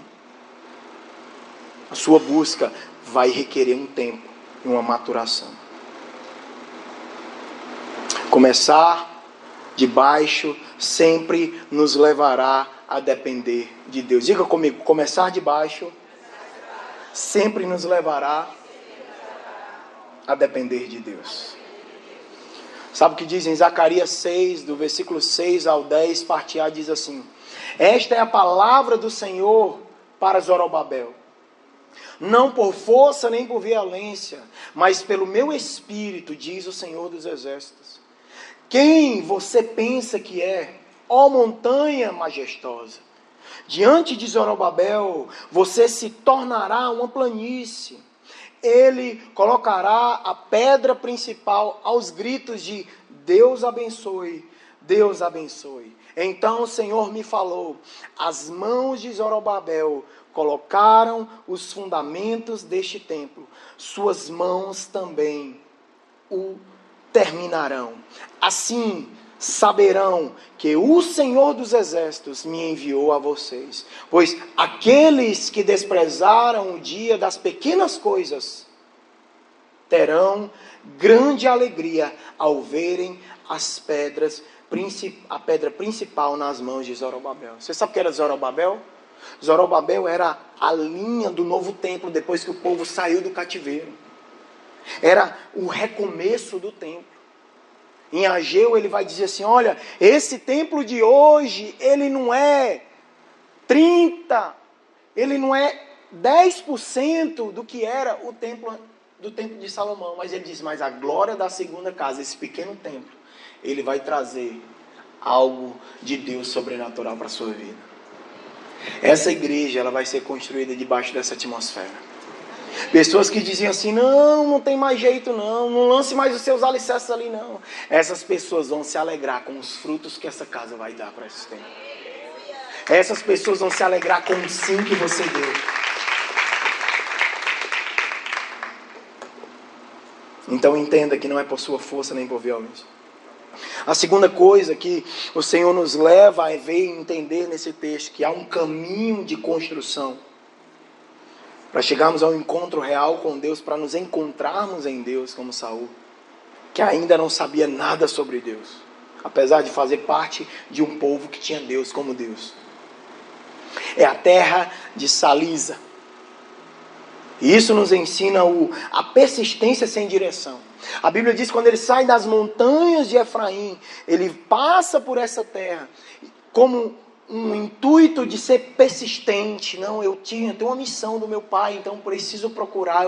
[SPEAKER 1] A sua busca vai requerer um tempo e uma maturação. Começar de baixo sempre nos levará a depender de Deus. Diga comigo, começar de baixo sempre nos levará a depender de Deus. Sabe o que diz em Zacarias 6, do versículo 6 ao 10, parte A, diz assim: esta é a palavra do Senhor para Zorobabel. Não por força nem por violência, mas pelo meu espírito, diz o Senhor dos Exércitos. Quem você pensa que é, ó montanha majestosa? Diante de Zorobabel, você se tornará uma planície. Ele colocará a pedra principal aos gritos de Deus abençoe, Deus abençoe. Então o Senhor me falou: as mãos de Zorobabel colocaram os fundamentos deste templo, suas mãos também o terminarão. Assim saberão que o Senhor dos Exércitos me enviou a vocês. Pois aqueles que desprezaram o dia das pequenas coisas terão grande alegria ao verem a pedra principal nas mãos de Zorobabel. Você sabe o que era Zorobabel? Zorobabel era a linha do novo templo depois que o povo saiu do cativeiro. Era o recomeço do templo. Em Ageu ele vai dizer assim, olha, esse templo de hoje, ele não é 30%, ele não é 10% do que era o templo do templo de Salomão. Mas ele diz, mas a glória da segunda casa, esse pequeno templo, ele vai trazer algo de Deus sobrenatural para a sua vida. Essa igreja, ela vai ser construída debaixo dessa atmosfera. Pessoas que diziam assim, não tem mais jeito não lance mais os seus alicerces ali não. Essas pessoas vão se alegrar com os frutos que essa casa vai dar para esse tempo. Essas pessoas vão se alegrar com o sim que você deu. Então entenda que não é por sua força nem por violência. A segunda coisa que o Senhor nos leva a ver e entender nesse texto, que há um caminho de construção para chegarmos ao encontro real com Deus, para nos encontrarmos em Deus como Saul, que ainda não sabia nada sobre Deus, apesar de fazer parte de um povo que tinha Deus como Deus. É a terra de Salisa. E isso nos ensina a persistência sem direção. A Bíblia diz que quando ele sai das montanhas de Efraim, ele passa por essa terra como um intuito de ser persistente. Não, eu tenho uma missão do meu pai, então eu preciso procurar.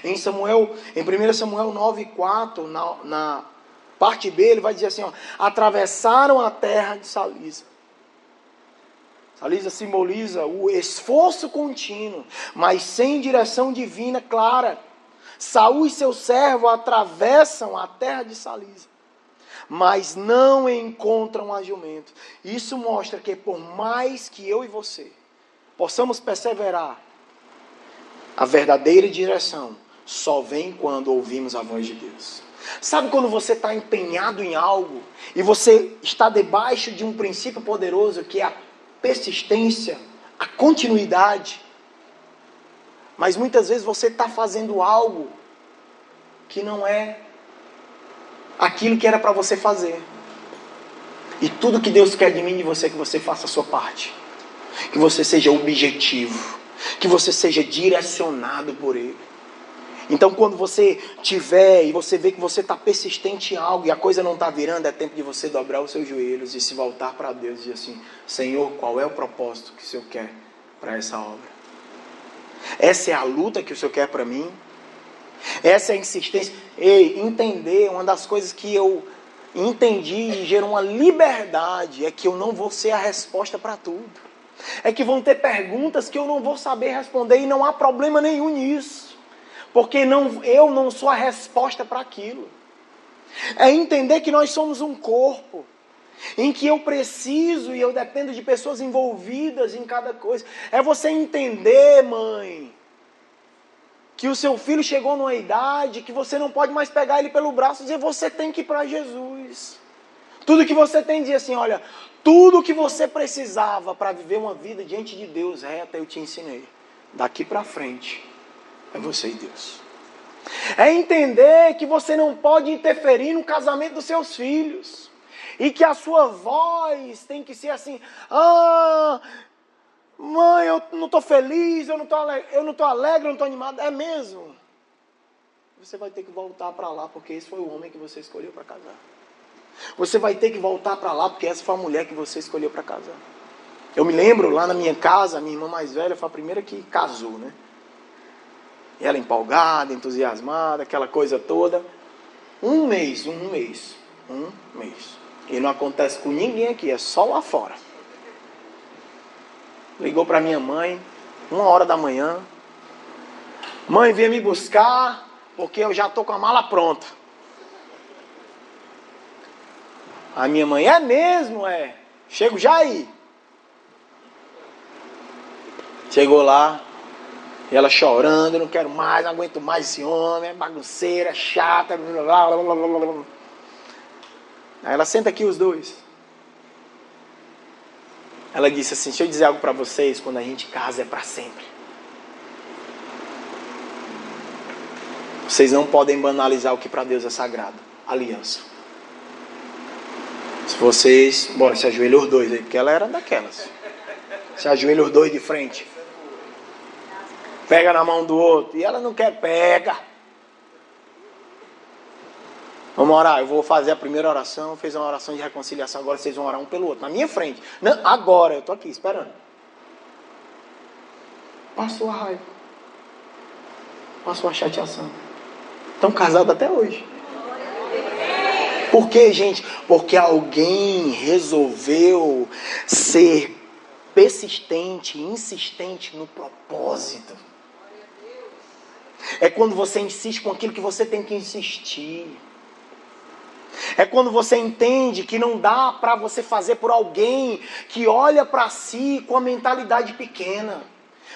[SPEAKER 1] Em 1 Samuel 9:4, na parte B, ele vai dizer assim, atravessaram a terra de Salisa. Salisa simboliza o esforço contínuo, mas sem direção divina clara. Saul e seu servo atravessam a terra de Salisa, mas não encontram a jumento. Isso mostra que por mais que eu e você possamos perseverar, a verdadeira direção só vem quando ouvimos a voz de Deus. Sabe quando você está empenhado em algo e você está debaixo de um princípio poderoso que é a persistência, a continuidade, mas muitas vezes você está fazendo algo que não é aquilo que era para você fazer. E tudo que Deus quer de mim e de você é que você faça a sua parte, que você seja objetivo, que você seja direcionado por Ele. Então quando você tiver e você vê que você está persistente em algo e a coisa não está virando, é tempo de você dobrar os seus joelhos e se voltar para Deus e dizer assim, Senhor, qual é o propósito que o Senhor quer para essa obra? Essa é a luta que o Senhor quer para mim? Essa é a insistência? Entender, uma das coisas que eu entendi e gerou uma liberdade é que eu não vou ser a resposta para tudo. É que vão ter perguntas que eu não vou saber responder e não há problema nenhum nisso. Porque eu não sou a resposta para aquilo. É entender que nós somos um corpo, em que eu preciso e eu dependo de pessoas envolvidas em cada coisa. É você entender, mãe, que o seu filho chegou numa idade que você não pode mais pegar ele pelo braço e dizer, você tem que ir para Jesus. Tudo que você tem dizer assim, olha, tudo que você precisava para viver uma vida diante de Deus reta, eu te ensinei. Daqui para frente, é você e Deus. É entender que você não pode interferir no casamento dos seus filhos. E que a sua voz tem que ser assim, mãe, eu não estou feliz, eu não estou alegre, eu não estou animado. É mesmo. Você vai ter que voltar para lá, porque esse foi o homem que você escolheu para casar. Você vai ter que voltar para lá, porque essa foi a mulher que você escolheu para casar. Eu me lembro, lá na minha casa, a minha irmã mais velha foi a primeira que casou, né? E ela empolgada, entusiasmada, aquela coisa toda. Um mês. E não acontece com ninguém aqui, é só lá fora. Ligou para minha mãe, 1h da manhã. Mãe, venha me buscar, porque eu já estou com a mala pronta. A minha mãe, é mesmo, é. Chego já aí. Chegou lá, e ela chorando, eu não quero mais, não aguento mais esse homem, é bagunceira, chata, blá, blá, blá, blá, blá. Aí ela senta aqui os dois. Ela disse assim, deixa eu dizer algo para vocês, quando a gente casa é para sempre. Vocês não podem banalizar o que para Deus é sagrado, aliança. Se vocês, bora, se ajoelham os dois aí, porque ela era daquelas. Se ajoelham os dois de frente. Pega na mão do outro. E ela não quer, pega. Vamos orar, eu vou fazer a primeira oração, fez uma oração de reconciliação, agora vocês vão orar um pelo outro, na minha frente. Não, agora, eu estou aqui esperando. Passou a raiva. Passou a chateação. Estão casados até hoje. Por quê, gente? Porque alguém resolveu ser persistente, insistente no propósito. É quando você insiste com aquilo que você tem que insistir. É quando você entende que não dá para você fazer por alguém que olha para si com a mentalidade pequena.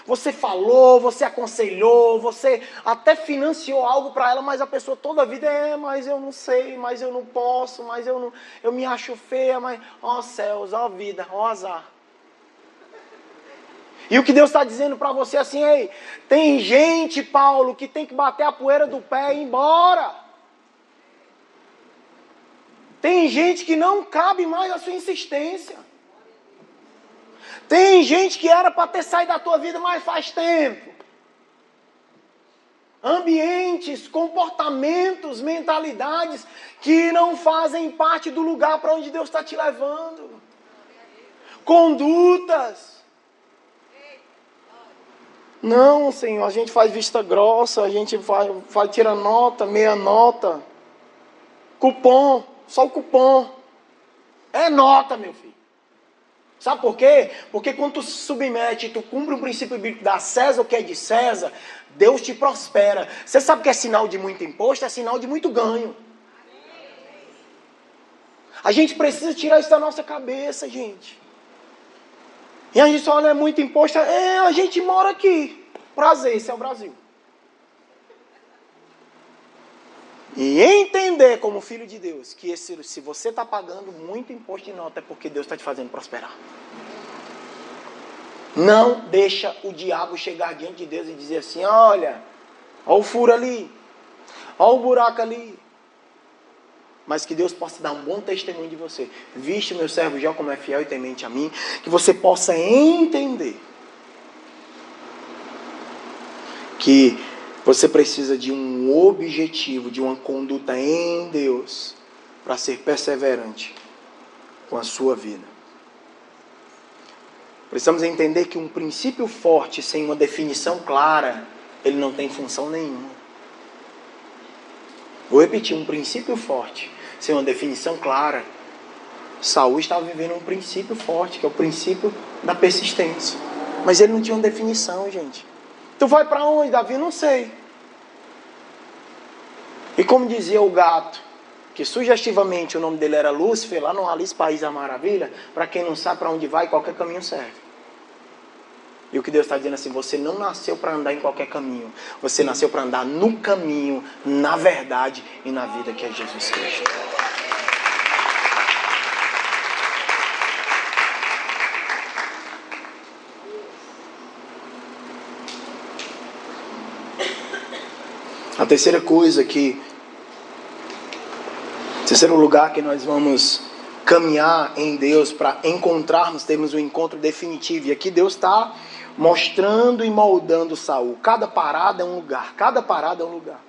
[SPEAKER 1] Você falou, você aconselhou, você até financiou algo para ela, mas a pessoa toda a vida mas eu não sei, mas eu não posso, mas eu me acho feia, mas ó céus, ó vida, ó azar. E o que Deus está dizendo para você assim, ei, tem gente, Paulo, que tem que bater a poeira do pé e ir embora. Tem gente que não cabe mais a sua insistência. Tem gente que era para ter saído da tua vida, mas faz tempo. Ambientes, comportamentos, mentalidades que não fazem parte do lugar para onde Deus está te levando. Condutas. Não, Senhor, a gente faz vista grossa, a gente tira nota, meia nota. Cupom, só o cupom. É nota, meu filho. Sabe por quê? Porque quando tu se submete, tu cumpre o princípio bíblico da César o que é de César, Deus te prospera. Você sabe que é sinal de muito imposto? É sinal de muito ganho. A gente precisa tirar isso da nossa cabeça, gente. E a gente só olha muito imposto. A gente mora aqui. Prazer, esse é o Brasil. E entender como filho de Deus que se você está pagando muito imposto de nota é porque Deus está te fazendo prosperar. Não deixa o diabo chegar diante de Deus e dizer assim, olha o furo ali, olha o buraco ali. Mas que Deus possa dar um bom testemunho de você. Viste meu servo Jó como é fiel e temente a mim. Que você possa entender que você precisa de um objetivo, de uma conduta em Deus para ser perseverante com a sua vida. Precisamos entender que um princípio forte sem uma definição clara, ele não tem função nenhuma. Vou repetir, um princípio forte sem uma definição clara. Saul estava vivendo um princípio forte, que é o princípio da persistência. Mas ele não tinha uma definição, gente. Tu vai para onde, Davi? Não sei. E como dizia o gato, que sugestivamente o nome dele era Lúcifer, lá no Alice País da Maravilha, para quem não sabe para onde vai, qualquer caminho serve. E o que Deus está dizendo assim, você não nasceu para andar em qualquer caminho. Você nasceu para andar no caminho, na verdade e na vida que é Jesus Cristo. A terceira coisa terceiro lugar que nós vamos caminhar em Deus para encontrarmos, termos um encontro definitivo. E aqui Deus está mostrando e moldando Saul. Cada parada é um lugar. Cada parada é um lugar.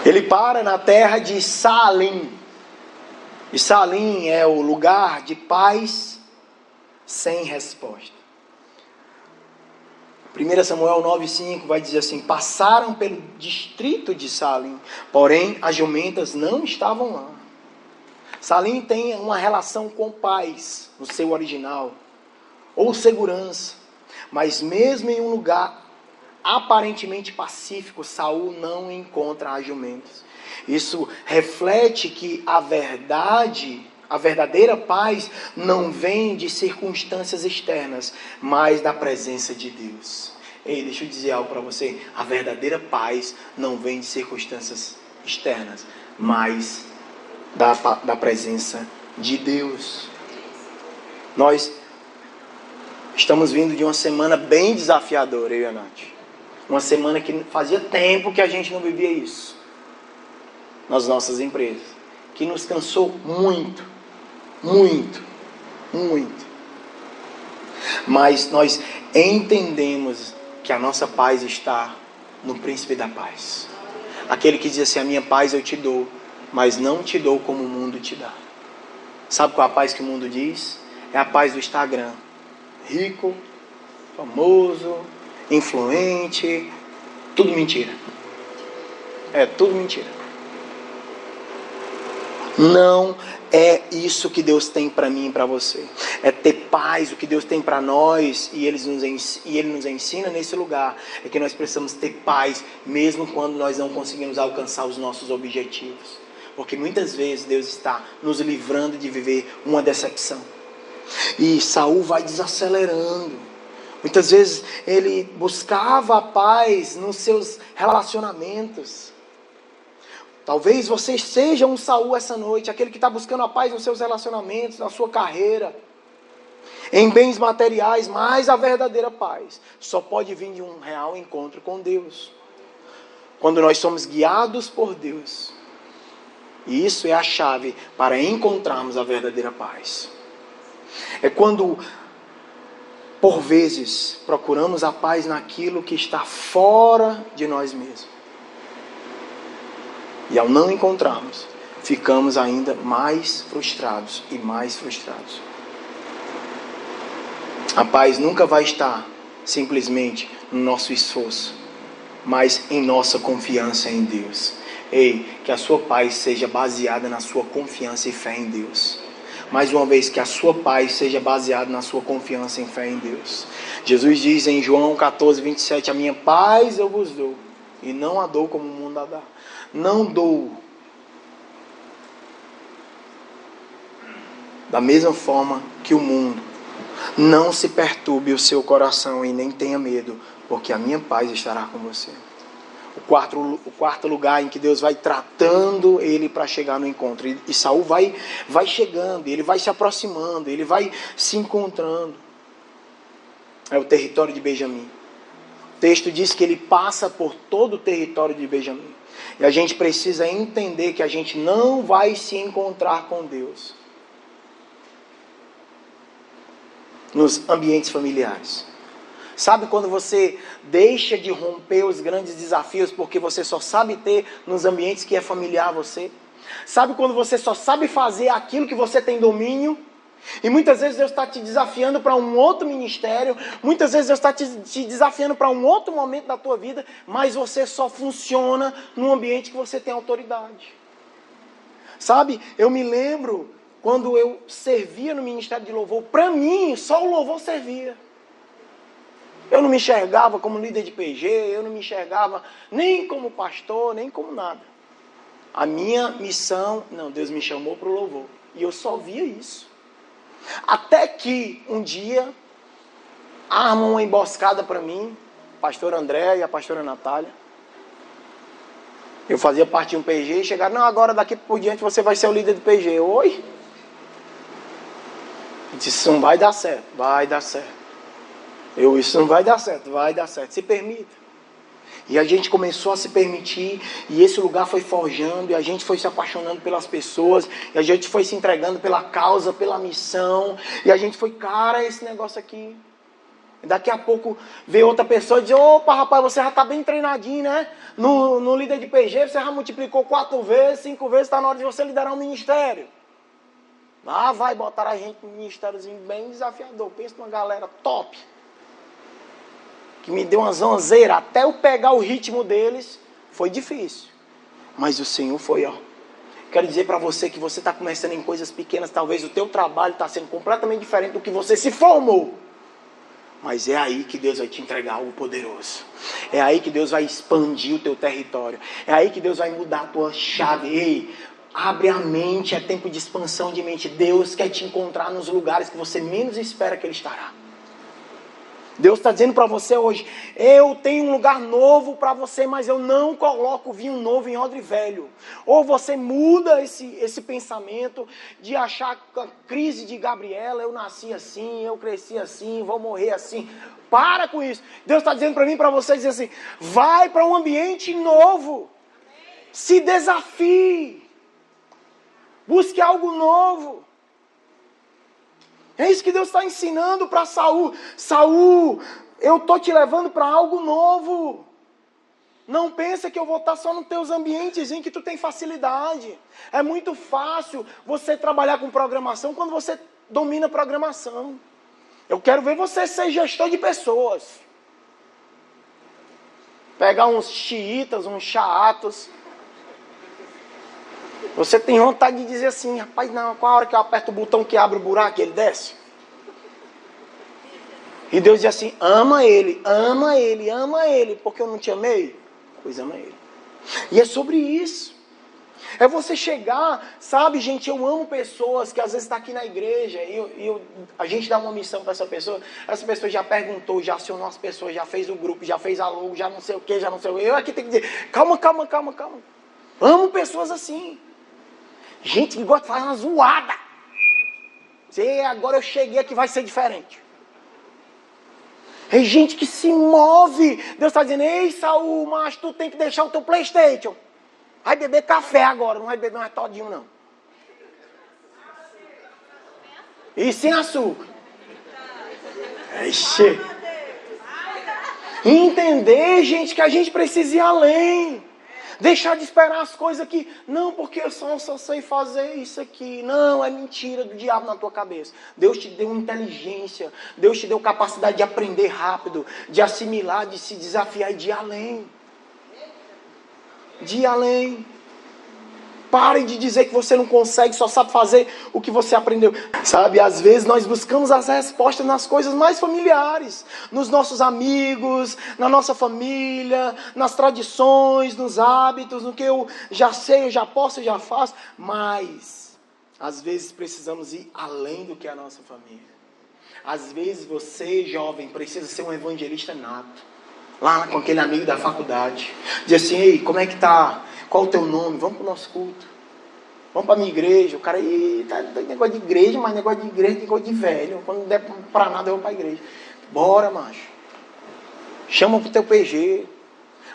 [SPEAKER 1] Ele para na terra de Saalim. E Saalim é o lugar de paz sem resposta. 1 Samuel 9,5 vai dizer assim, passaram pelo distrito de Saalim, porém as jumentas não estavam lá. Saalim tem uma relação com paz no seu original, ou segurança, mas mesmo em um lugar aparentemente pacífico, Saul não encontra as jumentas. Isso reflete que a verdadeira paz não vem de circunstâncias externas, mas da presença de Deus. Ei, deixa eu dizer algo para você. A verdadeira paz não vem de circunstâncias externas, mas da presença de Deus. Nós estamos vindo de uma semana bem desafiadora, eu e a Nath. Uma semana que fazia tempo que a gente não vivia isso nas nossas empresas, que nos cansou muito. Muito, muito. Mas nós entendemos que a nossa paz está no Príncipe da Paz. Aquele que diz assim: a minha paz eu te dou, mas não te dou como o mundo te dá. Sabe qual é a paz que o mundo diz? É a paz do Instagram. Rico, famoso, influente, tudo mentira. É tudo mentira. Não é isso que Deus tem para mim e para você. É ter paz. O que Deus tem para nós, e Ele nos ensina nesse lugar, é que nós precisamos ter paz, mesmo quando nós não conseguimos alcançar os nossos objetivos. Porque muitas vezes Deus está nos livrando de viver uma decepção. E Saul vai desacelerando. Muitas vezes ele buscava a paz nos seus relacionamentos. Talvez você seja um Saul essa noite, aquele que está buscando a paz nos seus relacionamentos, na sua carreira, em bens materiais, mas a verdadeira paz só pode vir de um real encontro com Deus. Quando nós somos guiados por Deus. E isso é a chave para encontrarmos a verdadeira paz. É quando, por vezes, procuramos a paz naquilo que está fora de nós mesmos. E ao não encontrarmos, ficamos ainda mais frustrados e mais frustrados. A paz nunca vai estar simplesmente no nosso esforço, mas em nossa confiança em Deus. Ei, que a sua paz seja baseada na sua confiança e fé em Deus. Mais uma vez, que a sua paz seja baseada na sua confiança e fé em Deus. Jesus diz em João 14, 27, a minha paz eu vos dou, e não a dou como o mundo a dá. Não dou da mesma forma que o mundo. Não se perturbe o seu coração e nem tenha medo, porque a minha paz estará com você. O quarto lugar em que Deus vai tratando ele para chegar no encontro. E Saul vai chegando, ele vai se aproximando, ele vai se encontrando. É o território de Benjamim. O texto diz que ele passa por todo o território de Benjamim. E a gente precisa entender que a gente não vai se encontrar com Deus nos ambientes familiares. Sabe quando você deixa de romper os grandes desafios porque você só sabe ter nos ambientes que é familiar a você? Sabe quando você só sabe fazer aquilo que você tem domínio? E muitas vezes Deus está te desafiando para um outro ministério, muitas vezes Deus está te desafiando para um outro momento da tua vida, mas você só funciona num ambiente que você tem autoridade. Sabe, eu me lembro quando eu servia no ministério de louvor, para mim só o louvor servia. Eu não me enxergava como líder de PG, eu não me enxergava nem como pastor, nem como nada. A minha missão, não, Deus me chamou para o louvor. E eu só via isso. Até que um dia armam uma emboscada para mim, o pastor André e a pastora Natália. Eu fazia parte de um PG e chegaram, não, agora daqui por diante você vai ser o líder do PG. Oi? Eu disse, isso não vai dar certo. Vai dar certo. Isso não vai dar certo, vai dar certo. Se permita. E a gente começou a se permitir, e esse lugar foi forjando, e a gente foi se apaixonando pelas pessoas, e a gente foi se entregando pela causa, pela missão, e a gente foi, cara, esse negócio aqui. E daqui a pouco veio outra pessoa e diz, opa, rapaz, você já está bem treinadinho, né? No líder de PG, você já multiplicou 4 vezes, 5 vezes, está na hora de você liderar um ministério. Ah, vai botar a gente num ministériozinho bem desafiador. Pensa numa galera top. Que me deu uma zonzeira, até eu pegar o ritmo deles, foi difícil. Mas o Senhor foi, ó. Quero dizer para você que você está começando em coisas pequenas, talvez o teu trabalho está sendo completamente diferente do que você se formou. Mas é aí que Deus vai te entregar algo poderoso. É aí que Deus vai expandir o teu território. É aí que Deus vai mudar a tua chave. Ei, abre a mente, é tempo de expansão de mente. Deus quer te encontrar nos lugares que você menos espera que Ele estará. Deus está dizendo para você hoje, eu tenho um lugar novo para você, mas eu não coloco vinho novo em odre velho. Ou você muda esse pensamento de achar que a crise de Gabriela, eu nasci assim, eu cresci assim, vou morrer assim. Para com isso. Deus está dizendo para mim e para você, dizer assim, vai para um ambiente novo. Se desafie. Busque algo novo. É isso que Deus está ensinando para Saul. Saul, eu estou te levando para algo novo. Não pensa que eu vou estar só nos teus ambientes em que tu tem facilidade. É muito fácil você trabalhar com programação quando você domina programação. Eu quero ver você ser gestor de pessoas. Pegar uns xiitas, uns chaatos. Você tem vontade de dizer assim, rapaz, não, qual a hora que eu aperto o botão que abre o buraco e ele desce? E Deus diz assim, ama ele, ama ele, ama ele, porque eu não te amei? Pois ama ele. E é sobre isso. É você chegar, sabe, gente, eu amo pessoas que às vezes estão aqui na igreja e a gente dá uma missão para essa pessoa já perguntou, já acionou as pessoas, já fez o grupo, já fez a logo, já não sei o que, já não sei o que. Eu aqui tenho que dizer, calma. Amo pessoas assim. Gente que gosta de fazer uma zoada. Agora eu cheguei aqui, vai ser diferente. É gente que se move. Deus está dizendo, ei Saul, mas tu tem que deixar o teu PlayStation. Vai beber café agora, não vai beber mais todinho não. E sem açúcar. Ixi. Entender, gente, que a gente precisa ir além. Deixar de esperar as coisas que, não, porque eu só sei fazer isso aqui. Não, é mentira do diabo na tua cabeça. Deus te deu inteligência, Deus te deu capacidade de aprender rápido, de assimilar, de se desafiar e de ir além. De ir além. Pare de dizer que você não consegue, só sabe fazer o que você aprendeu. Sabe, às vezes nós buscamos as respostas nas coisas mais familiares. Nos nossos amigos, na nossa família, nas tradições, nos hábitos, no que eu já sei, eu já posso, eu já faço. Mas, às vezes precisamos ir além do que a nossa família. Às vezes você, jovem, precisa ser um evangelista nato. Lá com aquele amigo da faculdade. Diz assim, ei, como é que tá? Qual o teu nome? Vamos para o nosso culto. Vamos para a minha igreja. O cara aí, tá negócio de igreja, mas negócio de igreja, negócio de velho. Quando não der para nada, eu vou para a igreja. Bora, macho. Chama para o teu PG.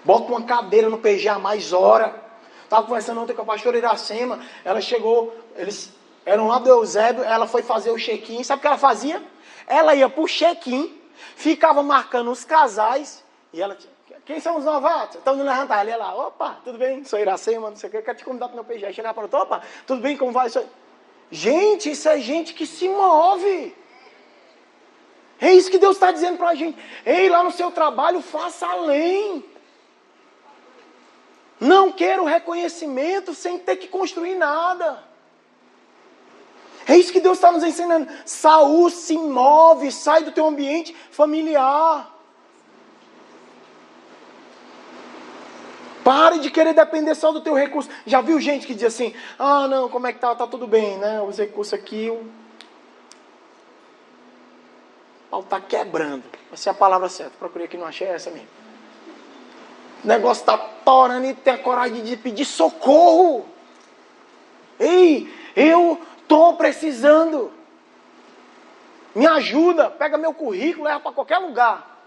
[SPEAKER 1] Bota uma cadeira no PG a mais hora. Estava conversando ontem com a pastora Iracema. Ela chegou, eles eram lá do Eusébio, ela foi fazer o check-in. Sabe o que ela fazia? Ela ia para o check-in, ficava marcando os casais, e ela... Quem são os novatos? Estão me levantando. Ali lá, opa, tudo bem? Sou Iracema, não sei o que, quero te convidar para o meu PG. Aí chegar para o opa, tudo bem? Como vai? Gente, isso é gente que se move. É isso que Deus está dizendo para a gente. Ei, lá no seu trabalho, faça além. Não quero reconhecimento sem ter que construir nada. É isso que Deus está nos ensinando. Saul, se move, sai do teu ambiente familiar. Pare de querer depender só do teu recurso. Já viu gente que diz assim, ah não, como é que tá? Tá tudo bem, né? Os recursos aqui, o pau tá quebrando. Essa é a palavra certa. Procurei aqui, não achei essa mesmo. O negócio tá torando e tem a coragem de pedir socorro. Ei, eu tô precisando. Me ajuda, pega meu currículo, leva para qualquer lugar.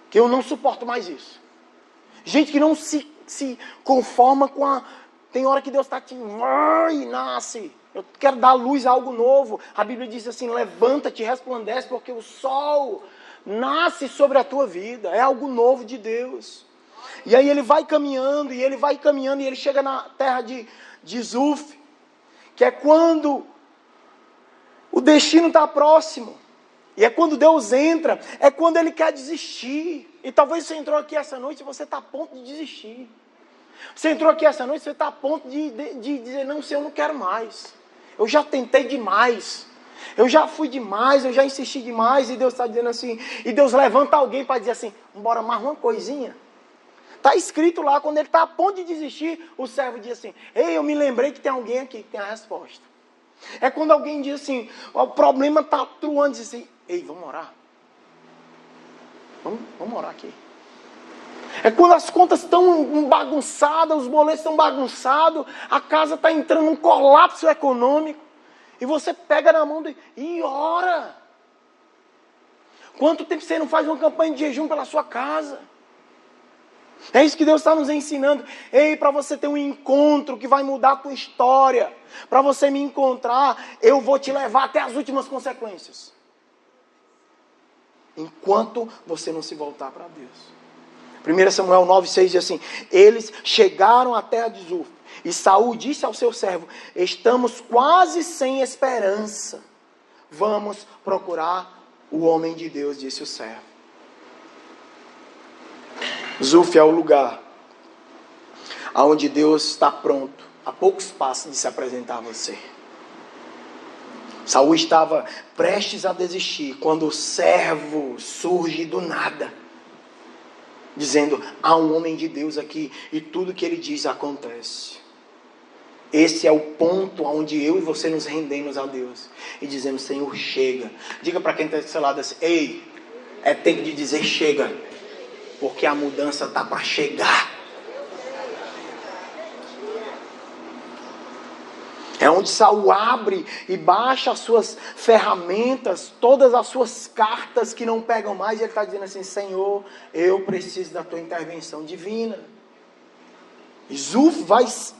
[SPEAKER 1] Que eu não suporto mais isso. Gente que não se conforma com a... Tem hora que Deus está te... Ai, nasce. Eu quero dar luz a algo novo. A Bíblia diz assim, levanta-te, resplandece, porque o sol nasce sobre a tua vida. É algo novo de Deus. E aí ele vai caminhando, e ele chega na terra de Zuf, que é quando o destino está próximo. E é quando Deus entra, é quando Ele quer desistir. E talvez você entrou aqui essa noite e você está a ponto de desistir. Você entrou aqui essa noite e você está a ponto de dizer, não, Senhor, eu não quero mais. Eu já tentei demais. Eu já fui demais, eu já insisti demais. E Deus está dizendo assim, e Deus levanta alguém para dizer assim, bora mais uma coisinha. Está escrito lá, quando ele está a ponto de desistir, o servo diz assim, ei, eu me lembrei que tem alguém aqui que tem a resposta. É quando alguém diz assim, o problema está truando, diz assim, ei, vamos orar. Vamos orar aqui. É quando as contas estão bagunçadas, os boletos estão bagunçados, a casa está entrando num colapso econômico, e você pega na mão e ora. Quanto tempo você não faz uma campanha de jejum pela sua casa? É isso que Deus está nos ensinando. Ei, para você ter um encontro que vai mudar a tua história, para você me encontrar, eu vou te levar até as últimas consequências. enquanto você não se voltar para Deus. 1 Samuel 9,6 diz assim: eles chegaram à terra de Zuf, e Saul disse ao seu servo: estamos quase sem esperança, vamos procurar o homem de Deus, disse o servo. Zuf é o lugar onde Deus está pronto, a poucos passos de se apresentar a você. Saul estava prestes a desistir, quando o servo surge do nada, dizendo: há um homem de Deus aqui, e tudo que ele diz acontece. Esse é o ponto onde eu e você nos rendemos a Deus, e dizemos: Senhor, chega. Diga para quem está do seu lado assim: ei, é tempo de dizer chega, porque a mudança está para chegar. É onde Saul abre e baixa as suas ferramentas, todas as suas cartas que não pegam mais, e ele está dizendo assim: Senhor, eu preciso da tua intervenção divina. E Zuf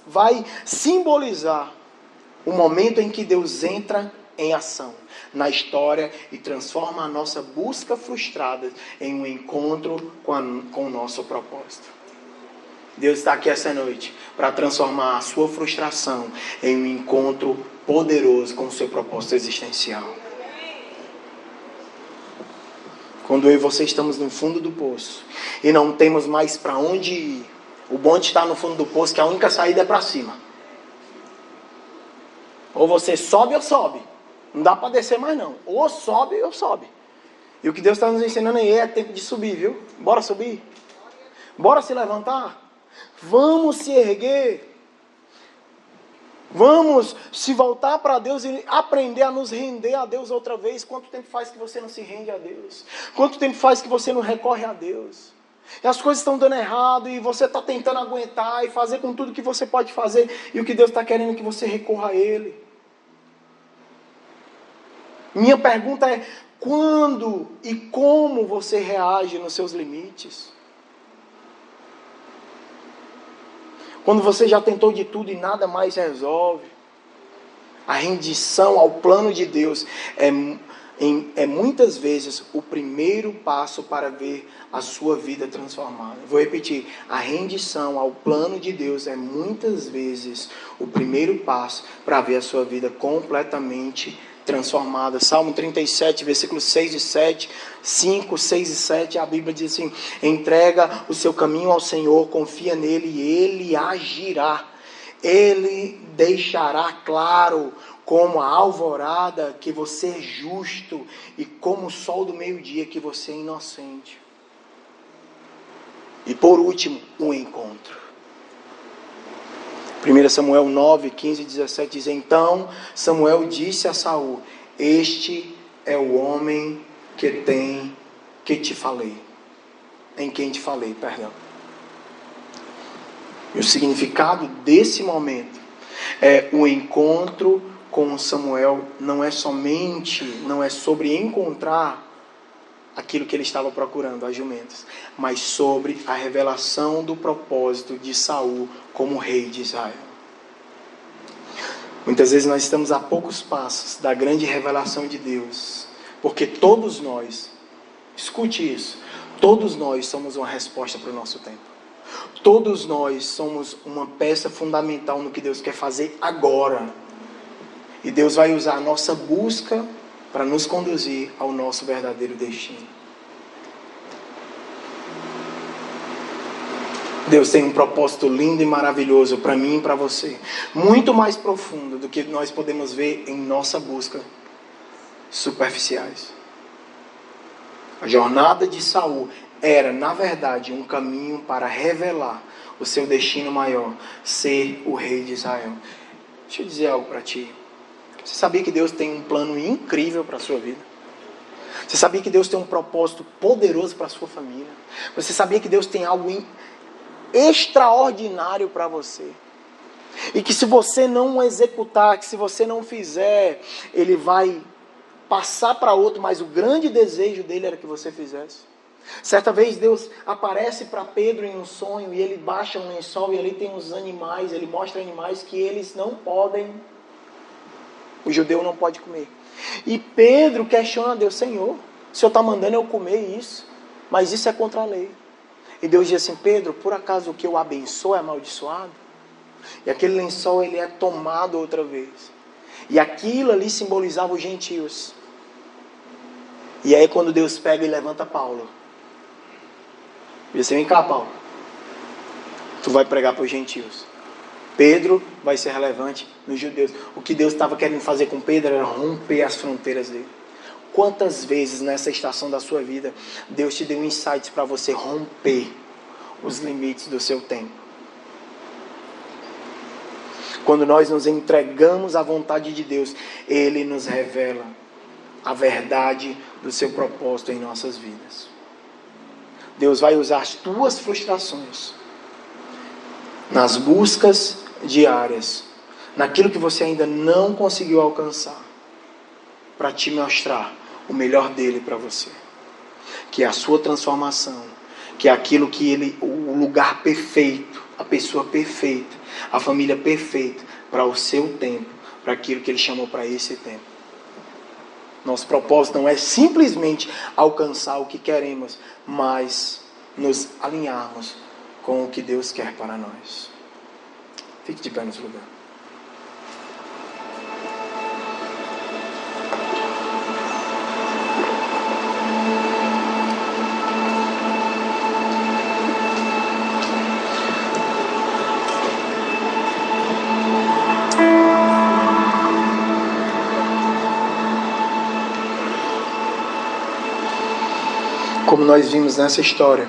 [SPEAKER 1] vai simbolizar o momento em que Deus entra em ação na história e transforma a nossa busca frustrada em um encontro com o nosso propósito. Deus está aqui essa noite para transformar a sua frustração em um encontro poderoso com o seu propósito existencial. Quando eu e você estamos no fundo do poço e não temos mais para onde ir, o bonde está no fundo do poço, que a única saída é para cima. Ou você sobe ou sobe. Não dá para descer mais não. Ou sobe ou sobe. E o que Deus está nos ensinando aí é tempo de subir, viu? Bora subir. Bora se levantar. Vamos se erguer. Vamos se voltar para Deus e aprender a nos render a Deus outra vez. Quanto tempo faz que você não se rende a Deus? Quanto tempo faz que você não recorre a Deus? E as coisas estão dando errado e você está tentando aguentar e fazer com tudo que você pode fazer. E o que Deus está querendo é que você recorra a Ele. Minha pergunta é: quando e como você reage nos seus limites? Quando você já tentou de tudo e nada mais resolve. A rendição ao plano de Deus é muitas vezes o primeiro passo para ver a sua vida transformada. Vou repetir: a rendição ao plano de Deus é muitas vezes o primeiro passo para ver a sua vida completamente transformada. Salmo 37, versículos 6 e 7, 5, 6 e 7, a Bíblia diz assim: entrega o seu caminho ao Senhor, confia nele e Ele agirá. Ele deixará claro como a alvorada que você é justo e como o sol do meio-dia que você é inocente. E por último, um encontro. 1 Samuel 9, 15 e 17 diz: então Samuel disse a Saul: este é o homem em quem te falei. E o significado desse momento é o encontro com Samuel. Não é sobre encontrar aquilo que ele estava procurando, as jumentas, mas sobre a revelação do propósito de Saul como rei de Israel. Muitas vezes nós estamos a poucos passos da grande revelação de Deus, porque todos nós, escute isso, todos nós somos uma resposta para o nosso tempo. Todos nós somos uma peça fundamental no que Deus quer fazer agora. E Deus vai usar a nossa busca para nos conduzir ao nosso verdadeiro destino. Deus tem um propósito lindo e maravilhoso para mim e para você. Muito mais profundo do que nós podemos ver em nossa busca superficiais. A jornada de Saul era, na verdade, um caminho para revelar o seu destino maior, ser o rei de Israel. Deixa eu dizer algo para ti. Você sabia que Deus tem um plano incrível para a sua vida? Você sabia que Deus tem um propósito poderoso para a sua família? Você sabia que Deus tem algo extraordinário para você? E que se você não executar, que se você não fizer, Ele vai passar para outro, mas o grande desejo dele era que você fizesse. Certa vez Deus aparece para Pedro em um sonho e ele baixa um lençol e ali tem uns animais, ele mostra animais que eles não podem, o judeu não pode comer. E Pedro questiona a Deus: Senhor, O Senhor está mandando eu comer isso, mas isso é contra a lei. E Deus diz assim: Pedro, por acaso o que eu abençoo é amaldiçoado? E aquele lençol ele é tomado outra vez. E aquilo ali simbolizava os gentios. E aí quando Deus pega e levanta Paulo, diz assim: vem cá, Paulo, tu vai pregar para os gentios. Pedro vai ser relevante nos judeus. O que Deus estava querendo fazer com Pedro era romper as fronteiras dele. Quantas vezes nessa estação da sua vida Deus te deu insights para você romper os limites do seu tempo? Quando nós nos entregamos à vontade de Deus, Ele nos revela a verdade do seu propósito em nossas vidas. Deus vai usar as tuas frustrações nas buscas diárias, naquilo que você ainda não conseguiu alcançar, para te mostrar o melhor dele para você, que é a sua transformação, que é aquilo que ele, o lugar perfeito, a pessoa perfeita, a família perfeita para o seu tempo, para aquilo que ele chamou para esse tempo. Nosso propósito não é simplesmente alcançar o que queremos, mas nos alinharmos com o que Deus quer para nós. Fique de pé no seu lugar. Como nós vimos nessa história,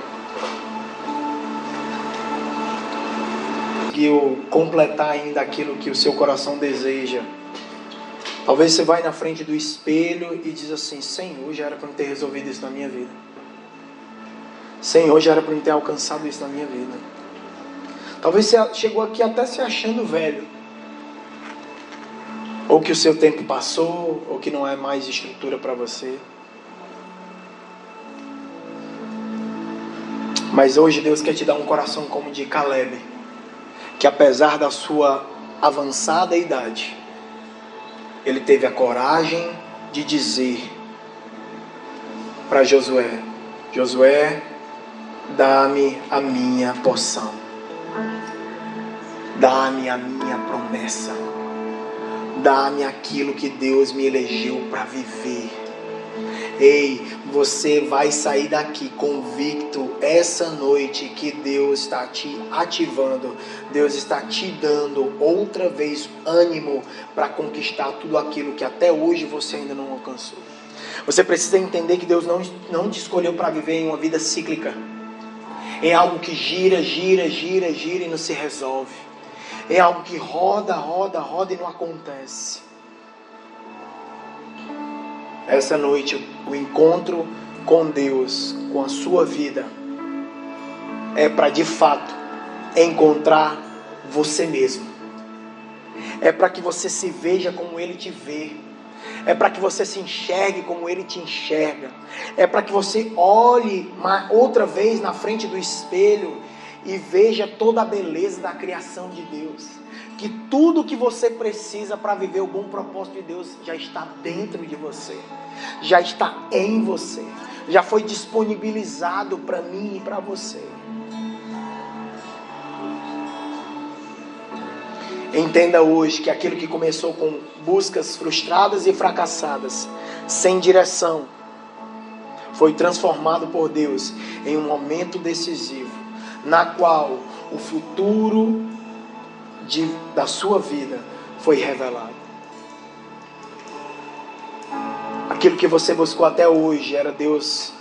[SPEAKER 1] conseguiu completar ainda aquilo que o seu coração deseja. Talvez você vai na frente do espelho e diz assim: Senhor, já era para eu ter resolvido isso na minha vida. Senhor, já era para eu ter alcançado isso na minha vida. Talvez você chegou aqui até se achando velho, ou que o seu tempo passou, ou que não é mais estrutura para você. Mas hoje Deus quer te dar um coração como o de Caleb, que apesar da sua avançada idade, ele teve a coragem de dizer para Josué: Josué, dá-me a minha porção, dá-me a minha promessa, dá-me aquilo que Deus me elegeu para viver. Ei, você vai sair daqui convicto essa noite que Deus está te ativando, Deus está te dando outra vez ânimo para conquistar tudo aquilo que até hoje você ainda não alcançou. Você precisa entender que Deus não te escolheu para viver em uma vida cíclica, em algo que gira e não se resolve, em algo que roda e não acontece. Essa noite, o encontro com Deus, com a sua vida, é para de fato encontrar você mesmo. É para que você se veja como Ele te vê. É para que você se enxergue como Ele te enxerga. É para que você olhe outra vez na frente do espelho e veja toda a beleza da criação de Deus. Que tudo que você precisa para viver o bom propósito de Deus já está dentro de você, já está em você, já foi disponibilizado para mim e para você. Entenda hoje que aquilo que começou com buscas frustradas e fracassadas, sem direção, foi transformado por Deus em um momento decisivo, na qual o futuro da sua vida foi revelado. Aquilo que você buscou até hoje era Deus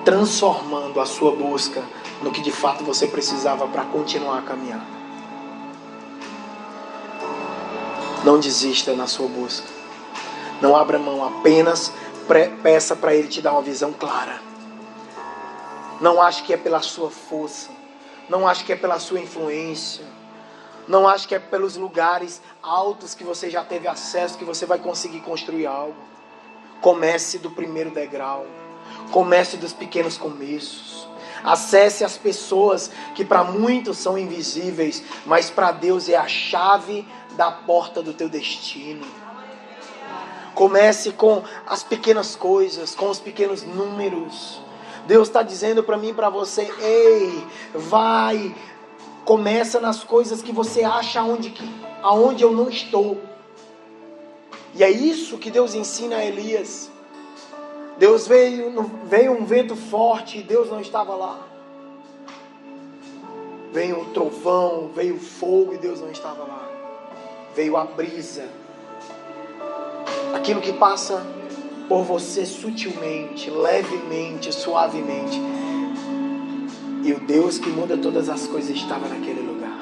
[SPEAKER 1] transformando a sua busca no que de fato você precisava para continuar a caminhar. Não desista na sua busca. Não abra mão, apenas peça para Ele te dar uma visão clara. Não ache que é pela sua força. Não ache que é pela sua influência. Não ache que é pelos lugares altos que você já teve acesso que você vai conseguir construir algo. Comece do primeiro degrau. Comece dos pequenos começos. Acesse as pessoas que para muitos são invisíveis, mas para Deus é a chave da porta do teu destino. Comece com as pequenas coisas, com os pequenos números. Deus está dizendo para mim e para você: ei, vai, começa nas coisas que você acha aonde eu não estou. E é isso que Deus ensina a Elias. Veio um vento forte e Deus não estava lá. Veio um trovão, veio o fogo e Deus não estava lá. Veio a brisa. Aquilo que passa por você sutilmente, levemente, suavemente. E o Deus que muda todas as coisas estava naquele lugar.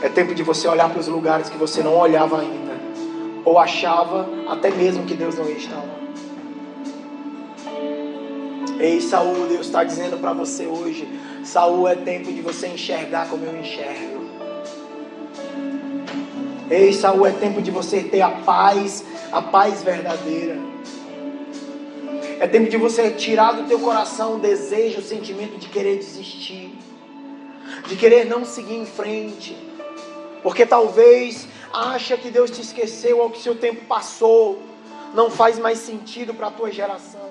[SPEAKER 1] É tempo de você olhar para os lugares que você não olhava ainda. Ou achava até mesmo que Deus não ia estar lá. Ei, Saul, Deus está dizendo para você hoje: Saul, é tempo de você enxergar como eu enxergo. Ei, Saul, é tempo de você ter a paz verdadeira. É tempo de você tirar do teu coração o desejo, o sentimento de querer desistir, de querer não seguir em frente, porque talvez acha que Deus te esqueceu ou que seu tempo passou, não faz mais sentido para a tua geração.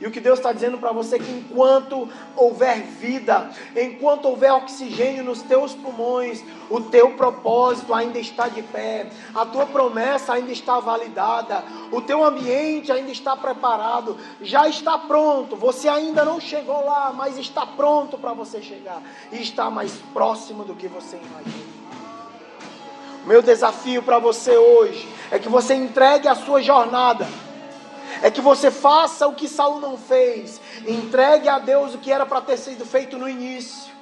[SPEAKER 1] E o que Deus está dizendo para você é que enquanto houver vida, enquanto houver oxigênio nos teus pulmões, o teu propósito ainda está de pé, a tua promessa ainda está validada, o teu ambiente ainda está preparado, já está pronto. Você ainda não chegou lá, mas está pronto para você chegar, e está mais próximo do que você imagina. O meu desafio para você hoje é que você entregue a sua jornada. É que você faça o que Saul não fez. Entregue a Deus o que era para ter sido feito no início.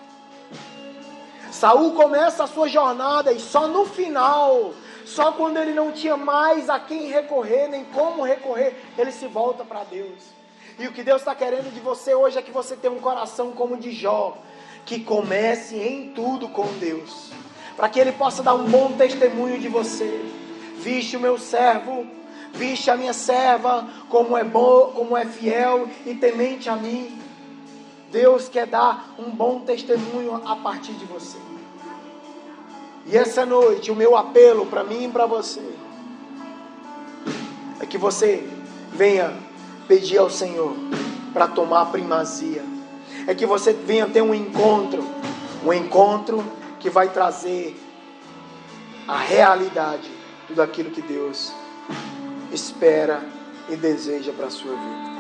[SPEAKER 1] Saul começa a sua jornada e só no final, só quando ele não tinha mais a quem recorrer, nem como recorrer, ele se volta para Deus. E o que Deus está querendo de você hoje é que você tenha um coração como o de Jó, que comece em tudo com Deus, para que Ele possa dar um bom testemunho de você. Viste o meu servo, viste a minha serva, como é bom, como é fiel e temente a mim. Deus quer dar um bom testemunho a partir de você. E essa noite, o meu apelo para mim e para você é que você venha pedir ao Senhor para tomar a primazia. É que você venha ter um encontro que vai trazer a realidade de tudo aquilo que Deus espera e deseja para a sua vida.